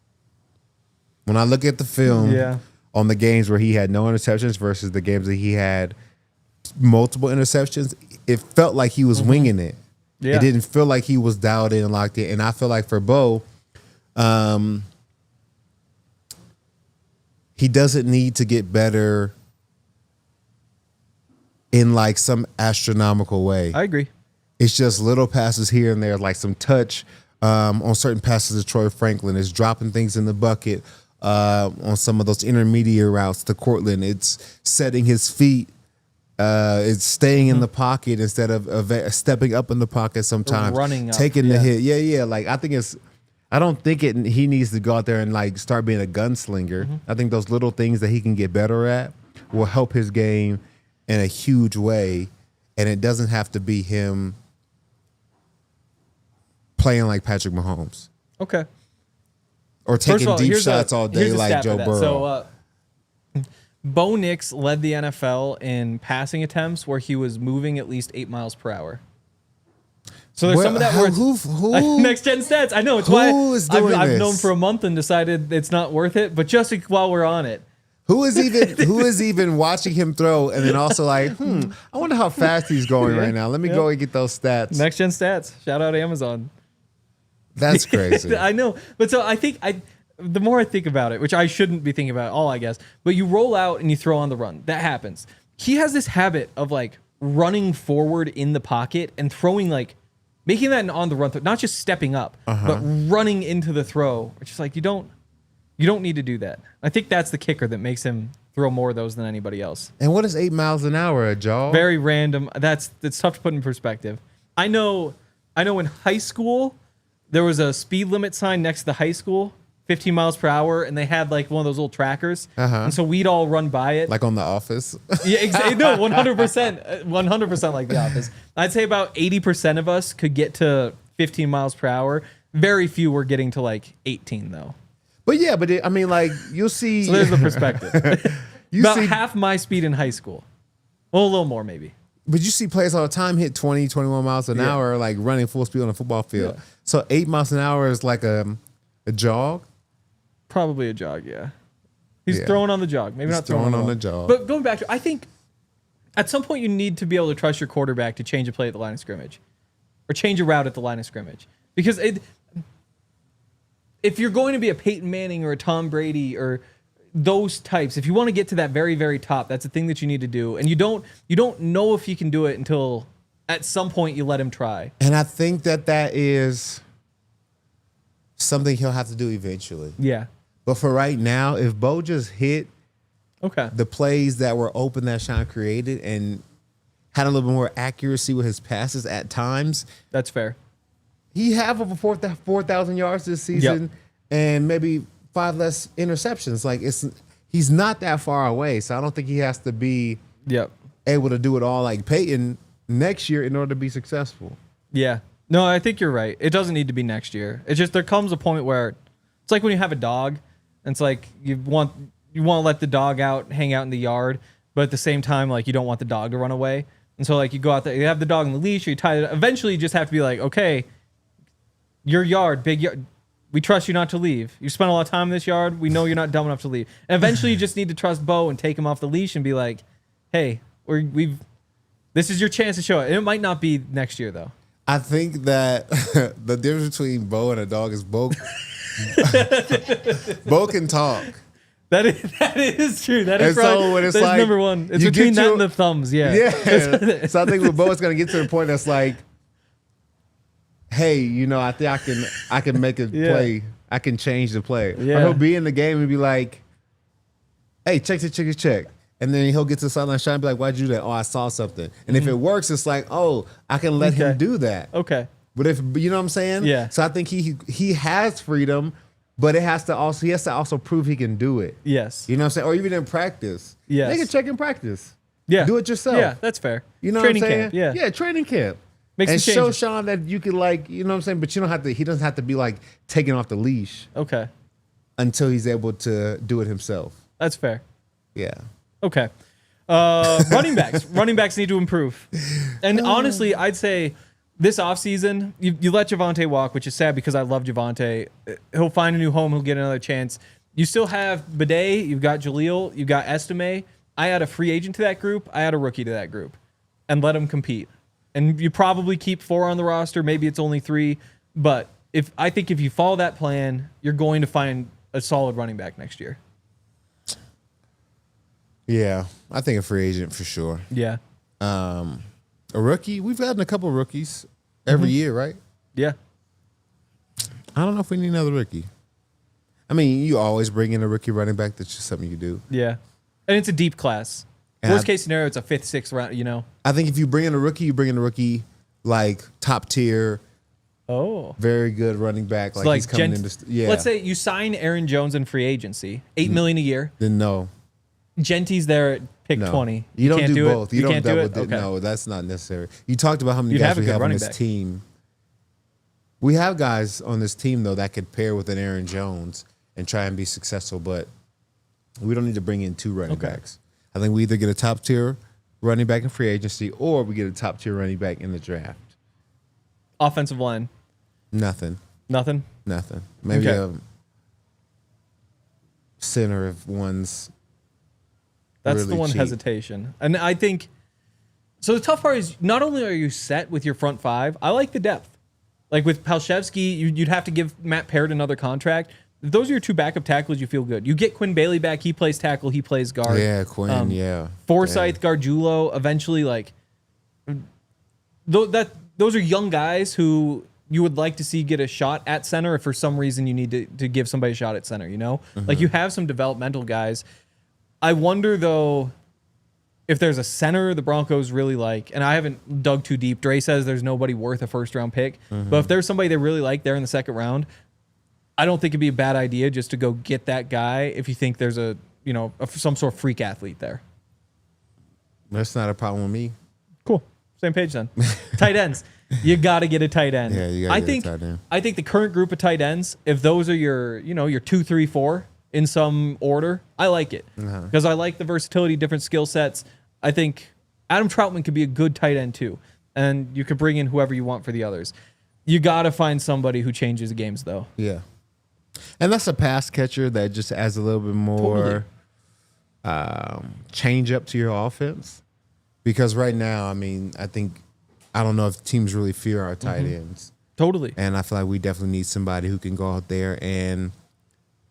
[SPEAKER 2] When I look at the film on the games where he had no interceptions versus the games that he had multiple interceptions, it felt like he was winging it. Yeah. It didn't feel like he was dialed in and locked in. And I feel like for Bo, he doesn't need to get better in like some astronomical way.
[SPEAKER 1] I agree.
[SPEAKER 2] It's just little passes here and there, like some touch on certain passes to Troy Franklin. It's dropping things in the bucket on some of those intermediate routes to Cortland. It's setting his feet. It's staying in the pocket instead of stepping up in the pocket sometimes.
[SPEAKER 1] Running up,
[SPEAKER 2] taking the hit. Yeah. Like, I don't think he needs to go out there and like start being a gunslinger. I think those little things that he can get better at. will help his game in a huge way, and it doesn't have to be him playing like Patrick Mahomes.
[SPEAKER 1] Okay.
[SPEAKER 2] Or taking deep shots all day like Joe Burrow.
[SPEAKER 1] So, Bo Nix led the NFL in passing attempts where he was moving at least 8 miles per hour. So there's some of that where
[SPEAKER 2] who
[SPEAKER 1] next gen stats. I know it's why I've known for a month and decided it's not worth it. But just while we're on it,
[SPEAKER 2] who is even watching him throw and then also like, I wonder how fast he's going right now. Let me go and get those stats.
[SPEAKER 1] Next gen stats. Shout out Amazon.
[SPEAKER 2] That's crazy.
[SPEAKER 1] I know, but so I think the more I think about it, which I shouldn't be thinking about at all, I guess, but you roll out and you throw on the run. That happens. He has this habit of like running forward in the pocket and throwing like. Making that an on the run throw, not just stepping up, but running into the throw. It's just like you don't need to do that. I think that's the kicker that makes him throw more of those than anybody else.
[SPEAKER 2] And what is 8 miles an hour, a jog?
[SPEAKER 1] Very random. It's tough to put in perspective. I know in high school there was a speed limit sign next to the high school, 15 miles per hour, and they had like one of those little trackers. And so we'd all run by it.
[SPEAKER 2] Like on The Office?
[SPEAKER 1] Yeah, exactly. No, 100%. 100% like The Office. I'd say about 80% of us could get to 15 miles per hour. Very few were getting to like 18, though.
[SPEAKER 2] But yeah, I mean, like, you'll see.
[SPEAKER 1] So there's the perspective. About half my speed in high school. Well, a little more, maybe.
[SPEAKER 2] But you see players all the time hit 20, 21 miles an hour, like running full speed on a football field. Yeah. So 8 miles an hour is like a jog?
[SPEAKER 1] Probably a jog, yeah. He's throwing on the jog. Maybe not throwing
[SPEAKER 2] on the jog.
[SPEAKER 1] But going back to, I think at some point you need to be able to trust your quarterback to change a play at the line of scrimmage or change a route at the line of scrimmage. Because if you're going to be a Peyton Manning or a Tom Brady or those types, if you want to get to that very, very top, that's the thing that you need to do. And you don't know if you can do it until at some point you let him try.
[SPEAKER 2] And I think that is something he'll have to do eventually.
[SPEAKER 1] Yeah.
[SPEAKER 2] But for right now, if Bo just hit the plays that were open that Sean created and had a little bit more accuracy with his passes at times.
[SPEAKER 1] That's fair.
[SPEAKER 2] He have over 4,000 yards this season and maybe 5 less interceptions. Like he's not that far away. So I don't think he has to be able to do it all like Peyton next year in order to be successful.
[SPEAKER 1] Yeah. No, I think you're right. It doesn't need to be next year. It's just there comes a point where it's like when you have a dog, and it's like you want to let the dog out, hang out in the yard, but at the same time, like you don't want the dog to run away. And so like you go out there, you have the dog on the leash, or you tie it. Eventually, you just have to be like, okay, your yard, big yard. We trust you not to leave. You spent a lot of time in this yard. We know you're not dumb enough to leave. And eventually, you just need to trust Bo and take him off the leash and be like, hey, this is your chance to show it. And it might not be next year though.
[SPEAKER 2] I think that the difference between Bo and a dog is Bo can talk.
[SPEAKER 1] That is true. That is
[SPEAKER 2] probably, so when it's like,
[SPEAKER 1] number one. It's between that and the thumbs. Yeah.
[SPEAKER 2] Yeah. So I think with Bo, it's going to get to the point that's like, hey, I think I can make a play. I can change the play. Yeah. Or he'll be in the game and be like, hey, check. And then he'll get to the sideline shot and be like, why'd you do that? Oh, I saw something. And if it works, it's like, oh, I can let him do that.
[SPEAKER 1] Okay.
[SPEAKER 2] But you know what I'm saying? Yeah. So I think he has freedom, but he has to also prove he can do it.
[SPEAKER 1] Yes.
[SPEAKER 2] You know what I'm saying? Or even in practice.
[SPEAKER 1] Yes.
[SPEAKER 2] Make a check in practice.
[SPEAKER 1] Yeah.
[SPEAKER 2] Do it yourself.
[SPEAKER 1] Yeah, that's fair.
[SPEAKER 2] You know
[SPEAKER 1] training
[SPEAKER 2] what I'm saying?
[SPEAKER 1] Camp, yeah.
[SPEAKER 2] Yeah, training camp.
[SPEAKER 1] And
[SPEAKER 2] show Sean that you can you know what I'm saying? But you don't have to, he doesn't have to be like taken off the leash.
[SPEAKER 1] Okay.
[SPEAKER 2] Until he's able to do it himself.
[SPEAKER 1] That's fair.
[SPEAKER 2] Yeah.
[SPEAKER 1] Okay. Running backs need to improve. And honestly, I'd say this offseason, you let Javonte walk, which is sad because I love Javonte. He'll find a new home. He'll get another chance. You still have Bidet. You've got Jaleel. You've got Estime. I add a free agent to that group. I add a rookie to that group and let them compete. And you probably keep 4 on the roster. Maybe it's only 3. But I think if you follow that plan, you're going to find a solid running back next year.
[SPEAKER 2] Yeah, I think a free agent for sure.
[SPEAKER 1] Yeah.
[SPEAKER 2] A rookie. We've gotten a couple of rookies every year, right?
[SPEAKER 1] Yeah.
[SPEAKER 2] I don't know if we need another rookie. I mean, you always bring in a rookie running back. That's just something you do.
[SPEAKER 1] Yeah. And it's a deep class. And Worst case scenario, it's a 5th, 6th round,
[SPEAKER 2] I think if you bring in a rookie, you bring in a rookie like top tier.
[SPEAKER 1] Oh.
[SPEAKER 2] Very good running back. Like he's coming into. Yeah.
[SPEAKER 1] Let's say you sign Aaron Jones in free agency, $8 million a year.
[SPEAKER 2] Then no.
[SPEAKER 1] Genty's there at pick
[SPEAKER 2] No.
[SPEAKER 1] 20.
[SPEAKER 2] You don't
[SPEAKER 1] can't
[SPEAKER 2] do
[SPEAKER 1] it?
[SPEAKER 2] both. You don't
[SPEAKER 1] can't do
[SPEAKER 2] double
[SPEAKER 1] it?
[SPEAKER 2] dip.
[SPEAKER 1] Okay.
[SPEAKER 2] No, that's not necessary. You talked about how many
[SPEAKER 1] You'd
[SPEAKER 2] guys
[SPEAKER 1] have a
[SPEAKER 2] we
[SPEAKER 1] good
[SPEAKER 2] have on
[SPEAKER 1] running
[SPEAKER 2] this
[SPEAKER 1] back.
[SPEAKER 2] team. We have guys on this team, though, that could pair with an Aaron Jones and try and be successful, but we don't need to bring in two running backs. I think we either get a top-tier running back in free agency or we get a top-tier running back in the draft.
[SPEAKER 1] Offensive line.
[SPEAKER 2] Nothing.
[SPEAKER 1] Nothing.
[SPEAKER 2] Maybe
[SPEAKER 1] Okay.
[SPEAKER 2] a center if one's
[SPEAKER 1] That's
[SPEAKER 2] really
[SPEAKER 1] the one
[SPEAKER 2] cheap.
[SPEAKER 1] hesitation. And I think so. The tough part is not only are you set with your front five, I like the depth. Like with Palshevsky, you'd have to give Matt Parrott another contract. If those are your two backup tackles, you feel good. You get Quinn Bailey back. He plays tackle. He plays guard.
[SPEAKER 2] Yeah, Quinn, yeah.
[SPEAKER 1] Forsyth, Gargiulo, eventually, like, those are young guys who you would like to see get a shot at center if for some reason you need to give somebody a shot at center, you know? Like, you have some developmental guys. I wonder, though, if there's a center the Broncos really like, and I haven't dug too deep. Dre says there's nobody worth a first-round pick. But if there's somebody they really like there in the second round, I don't think it'd be a bad idea just to go get that guy if you think there's some sort of freak athlete there.
[SPEAKER 2] That's not a problem with me.
[SPEAKER 1] Cool. Same page then. Tight ends. You got to get a tight end.
[SPEAKER 2] Yeah, you got to get a tight end.
[SPEAKER 1] I think the current group of tight ends, if those are your 2, 3, 4 in some order, I like it. Because I like the versatility, different skill sets. I think Adam Troutman could be a good tight end too. And you could bring in whoever you want for the others. You got to find somebody who changes the games though.
[SPEAKER 2] Yeah. And that's a pass catcher that just adds a little bit more change up to your offense. Because right now, I mean, I don't know if teams really fear our tight ends.
[SPEAKER 1] Totally.
[SPEAKER 2] And I feel like we definitely need somebody who can go out there and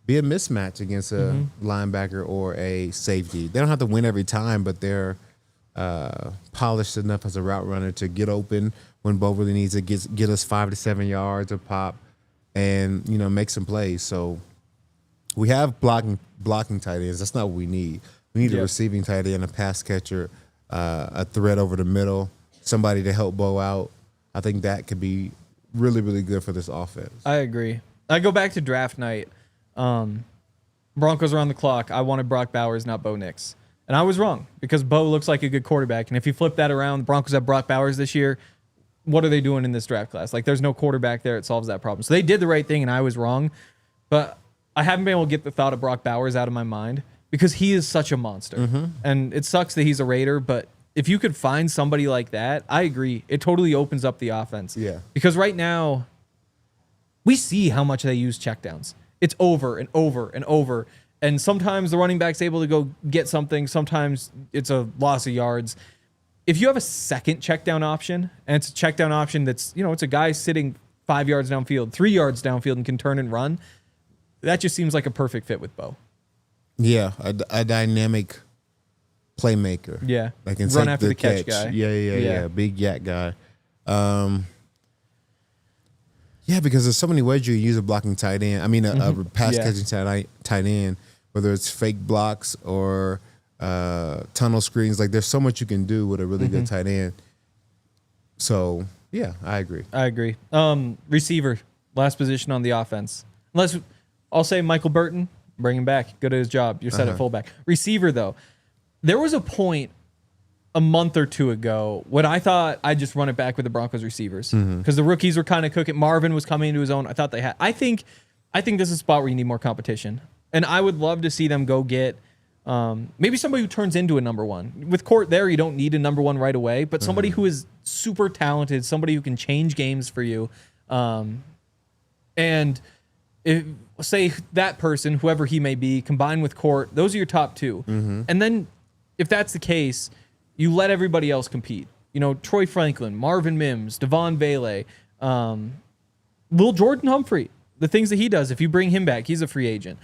[SPEAKER 2] be a mismatch against a linebacker or a safety. They don't have to win every time, but they're polished enough as a route runner to get open when Bo really needs to get us 5 to 7 yards of pop and, make some plays. So we have blocking tight ends. That's not what we need. We need a receiving tight end, a pass catcher, a threat over the middle, somebody to help Bo out. I think that could be really, really good for this offense.
[SPEAKER 1] I agree. I go back to draft night. Broncos are on the clock. I wanted Brock Bowers, not Bo Nix. And I was wrong because Bo looks like a good quarterback. And if you flip that around, the Broncos have Brock Bowers this year. What are they doing in this draft class? Like, there's no quarterback there. It solves that problem. So they did the right thing, and I was wrong. But I haven't been able to get the thought of Brock Bowers out of my mind because he is such a monster. And it sucks that he's a Raider, but if you could find somebody like that, I agree. It totally opens up the offense.
[SPEAKER 2] Yeah.
[SPEAKER 1] Because right now, we see how much they use checkdowns. It's over and over and over. And sometimes the running back's able to go get something. Sometimes it's a loss of yards. If you have a second checkdown option, and it's a checkdown option that's, it's a guy sitting 5 yards downfield, 3 yards downfield and can turn and run, that just seems like a perfect fit with Bo.
[SPEAKER 2] Yeah, a dynamic playmaker.
[SPEAKER 1] Yeah.
[SPEAKER 2] That can
[SPEAKER 1] Run
[SPEAKER 2] take
[SPEAKER 1] after the catch guy.
[SPEAKER 2] Yeah. Big yak guy. Yeah, because there's so many ways you can use a blocking tight end. I mean, a pass catching tight end, whether it's fake blocks or tunnel screens. Like, there's so much you can do with a really good tight end. So, yeah, I agree.
[SPEAKER 1] Receiver, last position on the offense. I'll say Michael Burton, bring him back. Good at his job. You're set at fullback. Receiver, though, there was a point a month or two ago when I thought I'd just run it back with the Broncos receivers because the rookies were kind of cooking. Marvin was coming into his own. I thought they had. I think this is a spot where you need more competition, and I would love to see them go get maybe somebody who turns into a number one. With Court there, you don't need a number one right away, but somebody who is super talented, somebody who can change games for you, and say that person, whoever he may be, combined with Court, those are your top two, and then if that's the case, you let everybody else compete. Troy Franklin, Marvin Mims, Devon Vele, Lil Jordan Humphrey, the things that he does, if you bring him back, he's a free agent.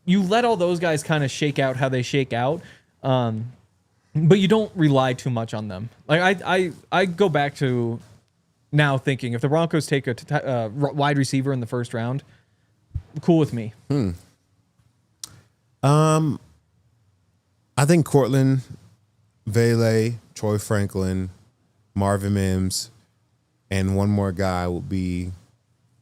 [SPEAKER 1] You let all those guys kind of shake out how they shake out, but you don't rely too much on them. Like I go back to now thinking if the Broncos take a wide receiver in the first round, cool with me.
[SPEAKER 2] I think Cortland, Vele, Troy Franklin, Marvin Mims, and one more guy would be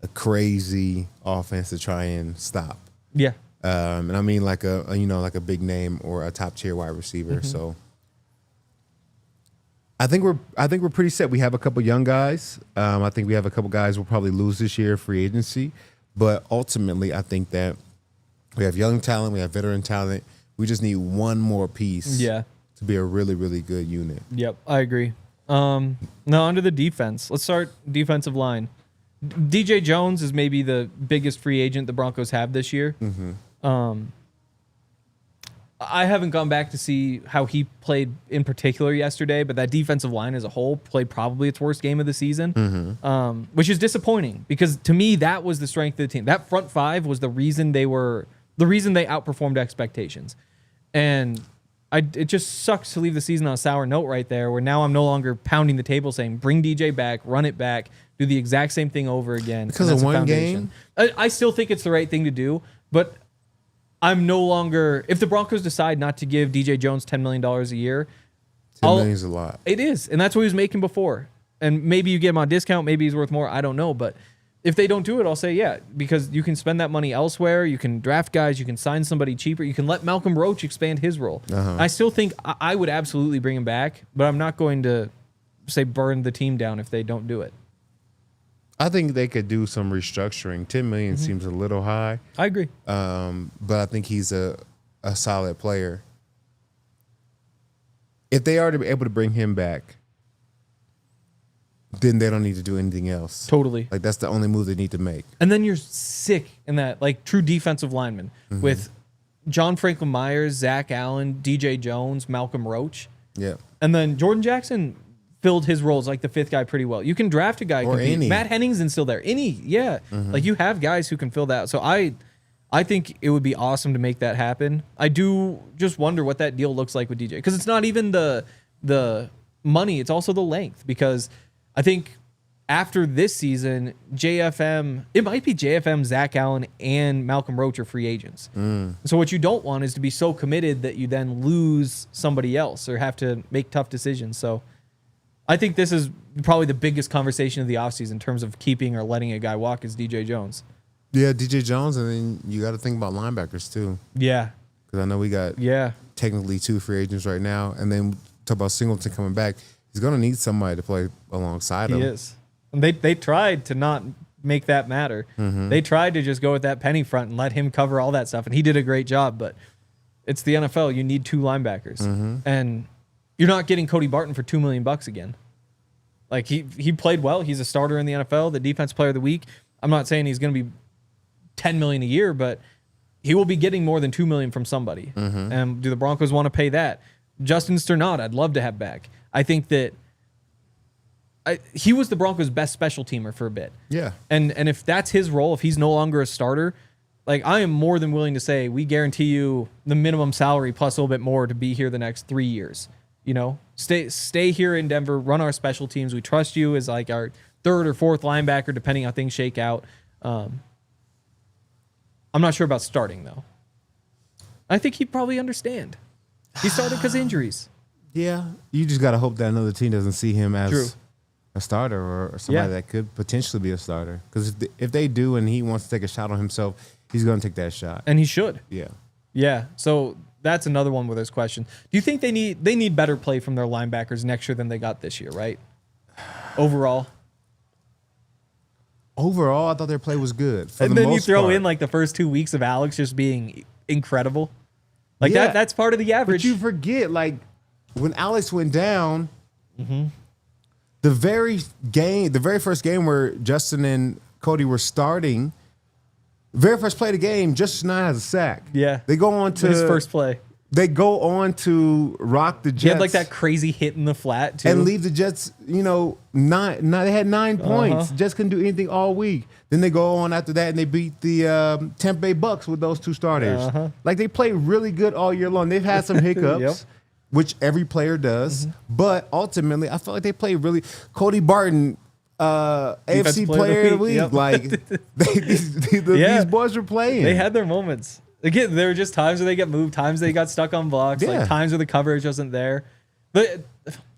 [SPEAKER 2] a crazy offense to try and stop.
[SPEAKER 1] Yeah.
[SPEAKER 2] And I mean like a big name or a top tier wide receiver. So I think we're pretty set. We have a couple young guys. I think we have a couple guys we'll probably lose this year free agency, but ultimately I think that we have young talent, we have veteran talent. We just need one more piece.
[SPEAKER 1] Yeah.
[SPEAKER 2] To be a really, really good unit.
[SPEAKER 1] Yep, I agree. Now onto the defense. Let's start defensive line. DJ Jones is maybe the biggest free agent the Broncos have this year. I haven't gone back to see how he played in particular yesterday, but that defensive line as a whole played probably its worst game of the season, which is disappointing because to me that was the strength of the team. That front five was the reason they outperformed expectations, and it just sucks to leave the season on a sour note right there, where now I'm no longer pounding the table saying, bring DJ back, run it back, do the exact same thing over again.
[SPEAKER 2] Because of one game?
[SPEAKER 1] I still think it's the right thing to do, but I'm no longer... If the Broncos decide not to give DJ Jones $10 million a year...
[SPEAKER 2] $10 million is a lot.
[SPEAKER 1] It is, and that's what he was making before. And maybe you get him on discount, maybe he's worth more, I don't know, but... If they don't do it, I'll say, yeah, because you can spend that money elsewhere. You can draft guys. You can sign somebody cheaper. You can let Malcolm Roach expand his role. I still think I would absolutely bring him back, but I'm not going to, say, burn the team down if they don't do it.
[SPEAKER 2] I think they could do some restructuring. $10 million seems a little high.
[SPEAKER 1] I agree.
[SPEAKER 2] But I think he's a solid player. If they are to be able to bring him back, then they don't need to do anything else.
[SPEAKER 1] Totally.
[SPEAKER 2] Like, that's the only move they need to make.
[SPEAKER 1] And then you're sick in that, like, true defensive lineman with John Franklin Myers, Zach Allen, DJ Jones, Malcolm Roach.
[SPEAKER 2] Yeah.
[SPEAKER 1] And then Jordan Jackson filled his role as, like, the fifth guy pretty well. You can draft a guy.
[SPEAKER 2] Or any.
[SPEAKER 1] Matt Henningsen's still there. Like, you have guys who can fill that. So I think it would be awesome to make that happen. I do just wonder what that deal looks like with DJ. Because it's not even the money. It's also the length. Because... I think after this season, it might be JFM, Zach Allen, and Malcolm Roach are free agents. So what you don't want is to be so committed that you then lose somebody else or have to make tough decisions. So I think this is probably the biggest conversation of the offseason in terms of keeping or letting a guy walk is DJ Jones.
[SPEAKER 2] Yeah, DJ Jones, and then you got to think about linebackers too.
[SPEAKER 1] Yeah.
[SPEAKER 2] Because I know we got technically 2 free agents right now, and then talk about Singleton coming back. He's going to need somebody to play alongside him.
[SPEAKER 1] He is. And they tried to not make that matter. They tried to just go with that penny front and let him cover all that stuff, and he did a great job, but it's the NFL. You need 2 linebackers. And you're not getting Cody Barton for $2 million again. Like, he played well. He's a starter in the NFL, the defense player of the week. I'm not saying he's going to be $10 million a year, but he will be getting more than $2 million from somebody. And do the Broncos want to pay that? Justin Sternad, I'd love to have back. I think that he was the Broncos' best special teamer for a bit. Yeah. And if that's his role, if he's no longer a starter, like, I am more than willing to say we guarantee you the minimum salary plus a little bit more to be here the next 3 years. You know, stay here in Denver, run our special teams. We trust you as like our 3rd or 4th linebacker, depending on how things shake out. I'm not sure about starting, though. I think he'd probably understand. He started because of injuries.
[SPEAKER 2] Yeah, you just got to hope that another team doesn't see him as a starter or somebody that could potentially be a starter. Because if they do and he wants to take a shot on himself, he's going to take that shot.
[SPEAKER 1] And he should.
[SPEAKER 2] Yeah.
[SPEAKER 1] Yeah, so that's another one where there's questions. Do you think they need better play from their linebackers next year than they got this year, right? Overall,
[SPEAKER 2] I thought their play was good.
[SPEAKER 1] And then you throw in like the first 2 weeks of Alex just being incredible. Like that's part of the average.
[SPEAKER 2] But you forget, like, when Alex went down, the very first game where Justin and Cody were starting, very first play of the game, Justin has a sack.
[SPEAKER 1] Yeah.
[SPEAKER 2] They go on to
[SPEAKER 1] his first play.
[SPEAKER 2] They go on to rock the Jets.
[SPEAKER 1] He had like that crazy hit in the flat too.
[SPEAKER 2] And leave the Jets, they had 9 points. Jets couldn't do anything all week. Then they go on after that and they beat the Tampa Bay Bucks with those 2 starters. Like, they played really good all year long. They've had some hiccups, which every player does. But ultimately, I felt like they played really. Cody Barton, AFC Player of the Week. Like, these boys were playing.
[SPEAKER 1] They had their moments. Again, there were just times where they get moved, times they got stuck on blocks, like times where the coverage wasn't there. But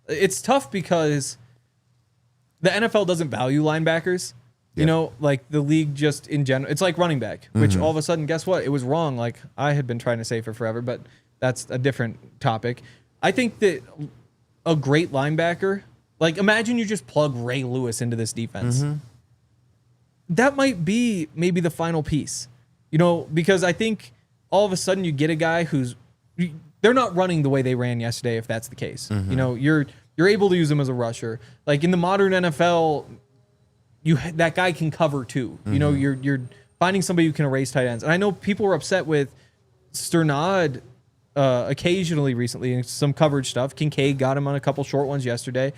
[SPEAKER 1] it's tough because the NFL doesn't value linebackers. You know, like the league just in general, it's like running back, which all of a sudden, guess what? It was wrong. Like I had been trying to say for forever, but that's a different topic. I think that a great linebacker, like imagine you just plug Ray Lewis into this defense. That might be maybe the final piece, you know, because I think all of a sudden you get a guy they're not running the way they ran yesterday. If that's the case, you know, you're able to use him as a rusher. Like in the modern NFL, that guy can cover too. You know, you're finding somebody who can erase tight ends. And I know people were upset with Sternad occasionally recently in some coverage stuff. Kincaid got him on a couple short ones yesterday.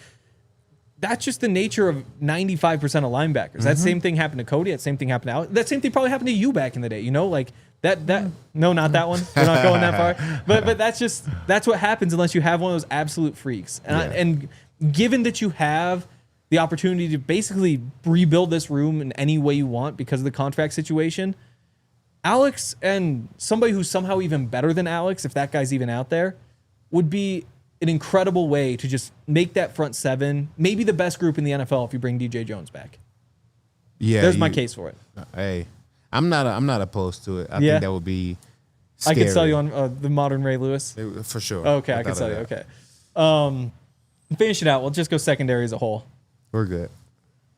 [SPEAKER 1] That's just the nature of 95% of linebackers. That same thing happened to Cody. That same thing happened to Alex. That same thing probably happened to you back in the day. You know, like that. No, not that one. We're not going that far. But that's what happens unless you have one of those absolute freaks. And given that you have the opportunity to basically rebuild this room in any way you want because of the contract situation, Alex and somebody who's somehow even better than Alex, if that guy's even out there, would be an incredible way to just make that front seven maybe the best group in the NFL if you bring DJ Jones back.
[SPEAKER 2] Yeah,
[SPEAKER 1] there's my case for it.
[SPEAKER 2] Hey, I'm not opposed to it. I think that would be scary.
[SPEAKER 1] I could sell you on the modern Ray Lewis
[SPEAKER 2] for sure.
[SPEAKER 1] Okay, I could sell you. Okay, finish it out. We'll just go secondary as a whole.
[SPEAKER 2] We're good.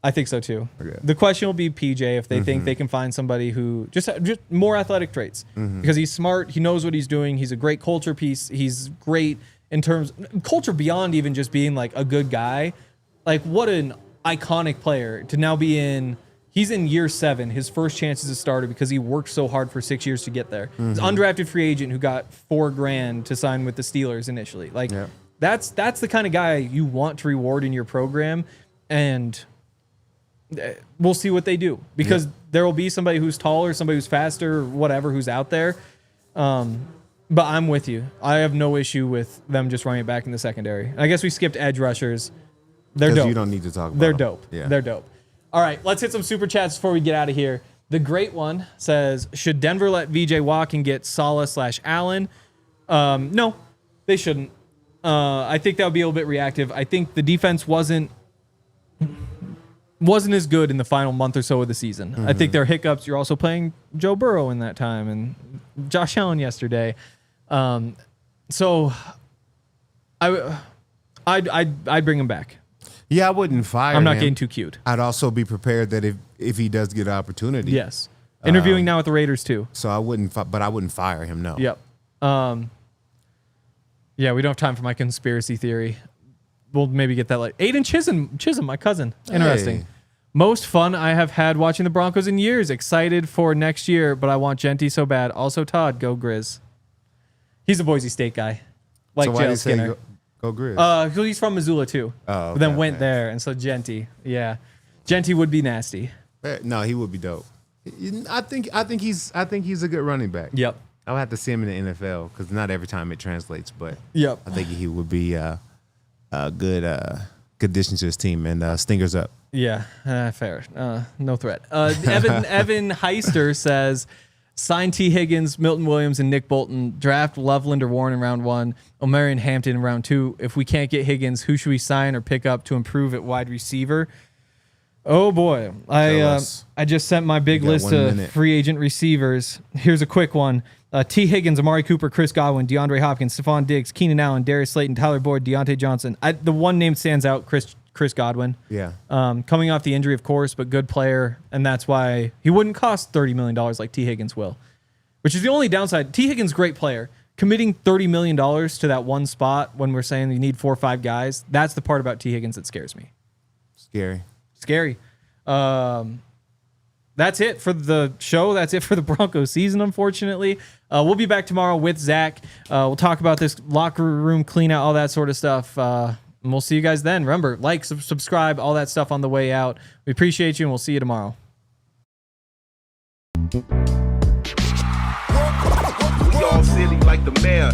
[SPEAKER 1] I think so too.
[SPEAKER 2] We're good.
[SPEAKER 1] The question will be PJ if they think they can find somebody who just more athletic traits because he's smart. He knows what he's doing. He's a great culture piece. He's great in terms culture beyond even just being like a good guy. Like what an iconic player to now be in. He's in year 7, his first chance as a starter because he worked so hard for 6 years to get there. He's an undrafted free agent who got $4,000 to sign with the Steelers initially. Like that's the kind of guy you want to reward in your program, and we'll see what they do because there will be somebody who's taller, somebody who's faster, whatever, who's out there. But I'm with you. I have no issue with them just running it back in the secondary. I guess we skipped edge rushers. They're dope.
[SPEAKER 2] You don't need to talk about
[SPEAKER 1] They're
[SPEAKER 2] them.
[SPEAKER 1] dope.
[SPEAKER 2] Yeah.
[SPEAKER 1] They're dope. All right, let's hit some super chats before we get out of here. The great one says, should Denver let VJ walk and get Saleh/Allen? No, they shouldn't. I think that would be a little bit reactive. I think the defense wasn't as good in the final month or so of the season. I think there are hiccups. You're also playing Joe Burrow in that time and Josh Allen yesterday. So I'd bring him back.
[SPEAKER 2] Yeah, I wouldn't fire him.
[SPEAKER 1] I'm not getting too cute.
[SPEAKER 2] I'd also be prepared that if he does get an opportunity.
[SPEAKER 1] Yes. Interviewing now with the Raiders too.
[SPEAKER 2] So I wouldn't fire him, no.
[SPEAKER 1] Yep. Yeah, we don't have time for my conspiracy theory. We'll maybe get that later. Aiden Chisholm, my cousin. Interesting.
[SPEAKER 2] Hey.
[SPEAKER 1] Most fun I have had watching the Broncos in years. Excited for next year, but I want Genty so bad. Also, Todd, go Grizz. He's a Boise State guy. Like
[SPEAKER 2] so
[SPEAKER 1] JL Skinner.
[SPEAKER 2] Go Grizz.
[SPEAKER 1] He's from Missoula too.
[SPEAKER 2] Oh,
[SPEAKER 1] but then went there, and so Genty. Yeah. Genty would be nasty.
[SPEAKER 2] No, he would be dope. I think he's a good running back.
[SPEAKER 1] Yep.
[SPEAKER 2] I'll have to see him in the NFL because not every time it translates, but
[SPEAKER 1] yep.
[SPEAKER 2] I think he would be a good addition to his team and Stingers up.
[SPEAKER 1] Yeah, fair. No threat. Evan Heister says, sign T. Higgins, Milton Williams, and Nick Bolton. Draft Loveland or Warren in round 1. Omarion Hampton in round 2. If we can't get Higgins, who should we sign or pick up to improve at wide receiver? Oh boy, I just sent my big list of free agent receivers. Here's a quick one. T. Higgins, Amari Cooper, Chris Godwin, DeAndre Hopkins, Stephon Diggs, Keenan Allen, Darius Slayton, Tyler Boyd, Deontay Johnson. The one name stands out, Chris Godwin.
[SPEAKER 2] Yeah.
[SPEAKER 1] Coming off the injury, of course, but good player, and that's why he wouldn't cost $30 million like T. Higgins will, which is the only downside. T. Higgins, great player. Committing $30 million to that one spot when we're saying you need 4 or 5 guys, that's the part about T. Higgins that scares me. Scary. That's it for the show. That's it for the Broncos season, unfortunately. We'll be back tomorrow with Zach. We'll talk about this locker room clean out, all that sort of stuff. And we'll see you guys then. Remember, like, subscribe, all that stuff on the way out. We appreciate you, and we'll see you tomorrow.
[SPEAKER 3] We all silly like the mayor.